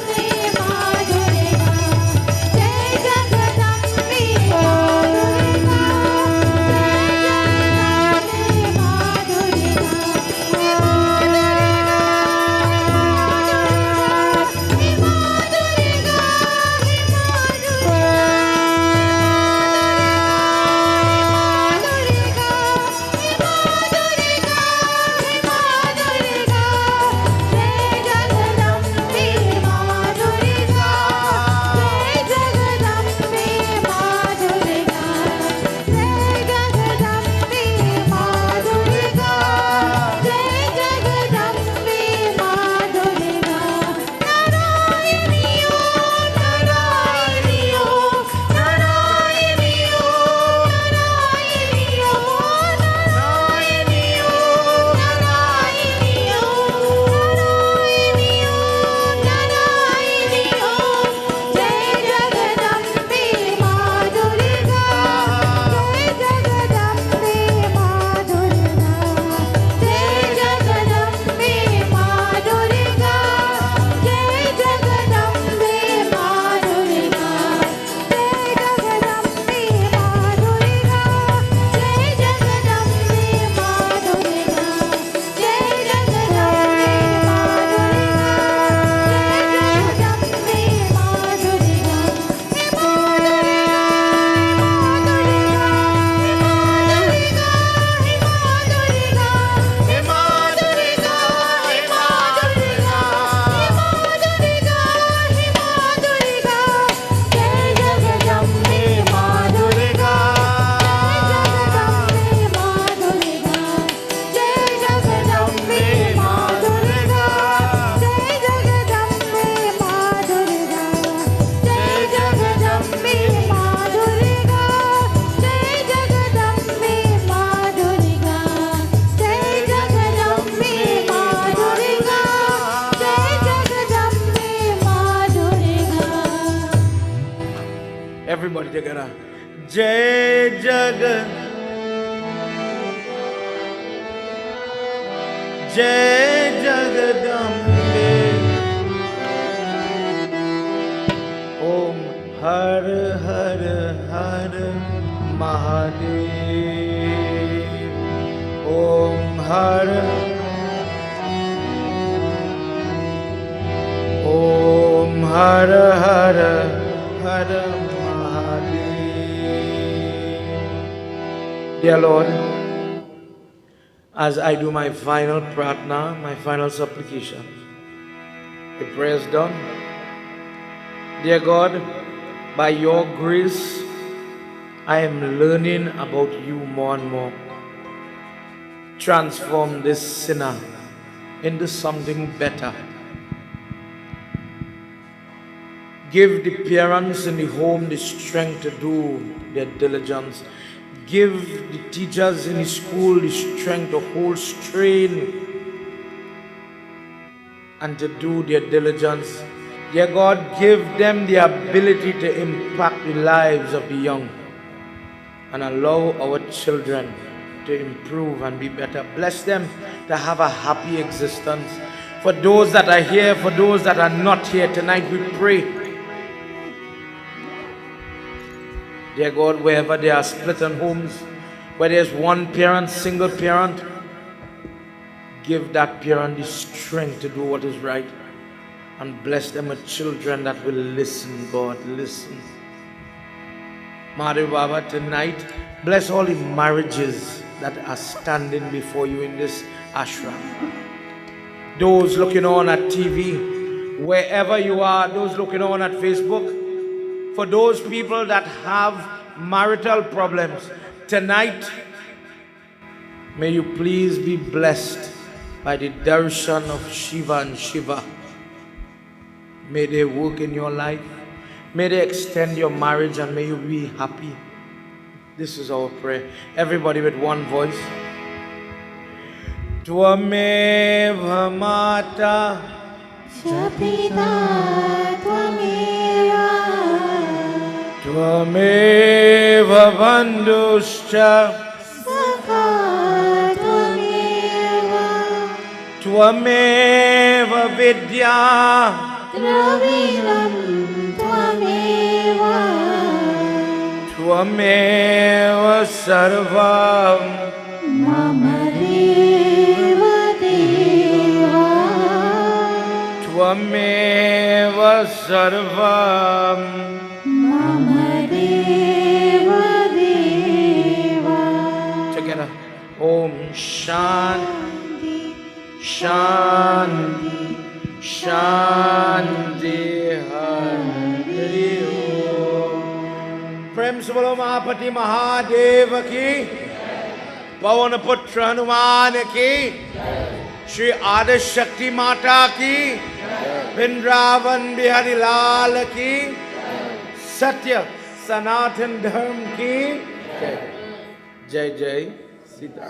Everybody together. Jai Jagan. Jai Jagadambe. Om Har Har Har Mahadev. Om Har Om Har Har Har Dear Lord, as I do my final pratna, my final supplication, the prayer is done. Dear God, by your grace, I am learning about you more and more. Transform this sinner into something better. Give the parents in the home the strength to do their diligence. Give the teachers in the school the strength to hold strain and to do their diligence. Dear God, give them the ability to impact the lives of the young and allow our children to improve and be better. Bless them to have a happy existence. For those that are here, for those that are not here tonight, we pray. Dear God, wherever there are split homes, where there's one parent, single parent, give that parent the strength to do what is right. And bless them with children that will listen, God, listen. Mother Baba, tonight, bless all the marriages that are standing before you in this ashram. Those looking on at TV, wherever you are, those looking on at Facebook, for those people that have marital problems, tonight, may you please be blessed by the darshan of Shiva and Shiva. May they work in your life. May they extend your marriage and may you be happy. This is our prayer. Everybody with one voice. Tvameva Mata Chapita Tvameva Tvameva Bandhuscha Sakha Tvameva त्वमेव विद्या द्रविणं त्वमेव त्वमेव सर्वं मम देव देवा त्वमेव सर्वं मम देव देवा together Om Shanti Shanti Shanti Hari Om प्रेम से बोलो महापति महादेव की पवन पुत्र हनुमान की श्री आदि शक्ति माता की वृंदावन बिहारी लाल की सत्य सनातन धर्म की जय जय सीता।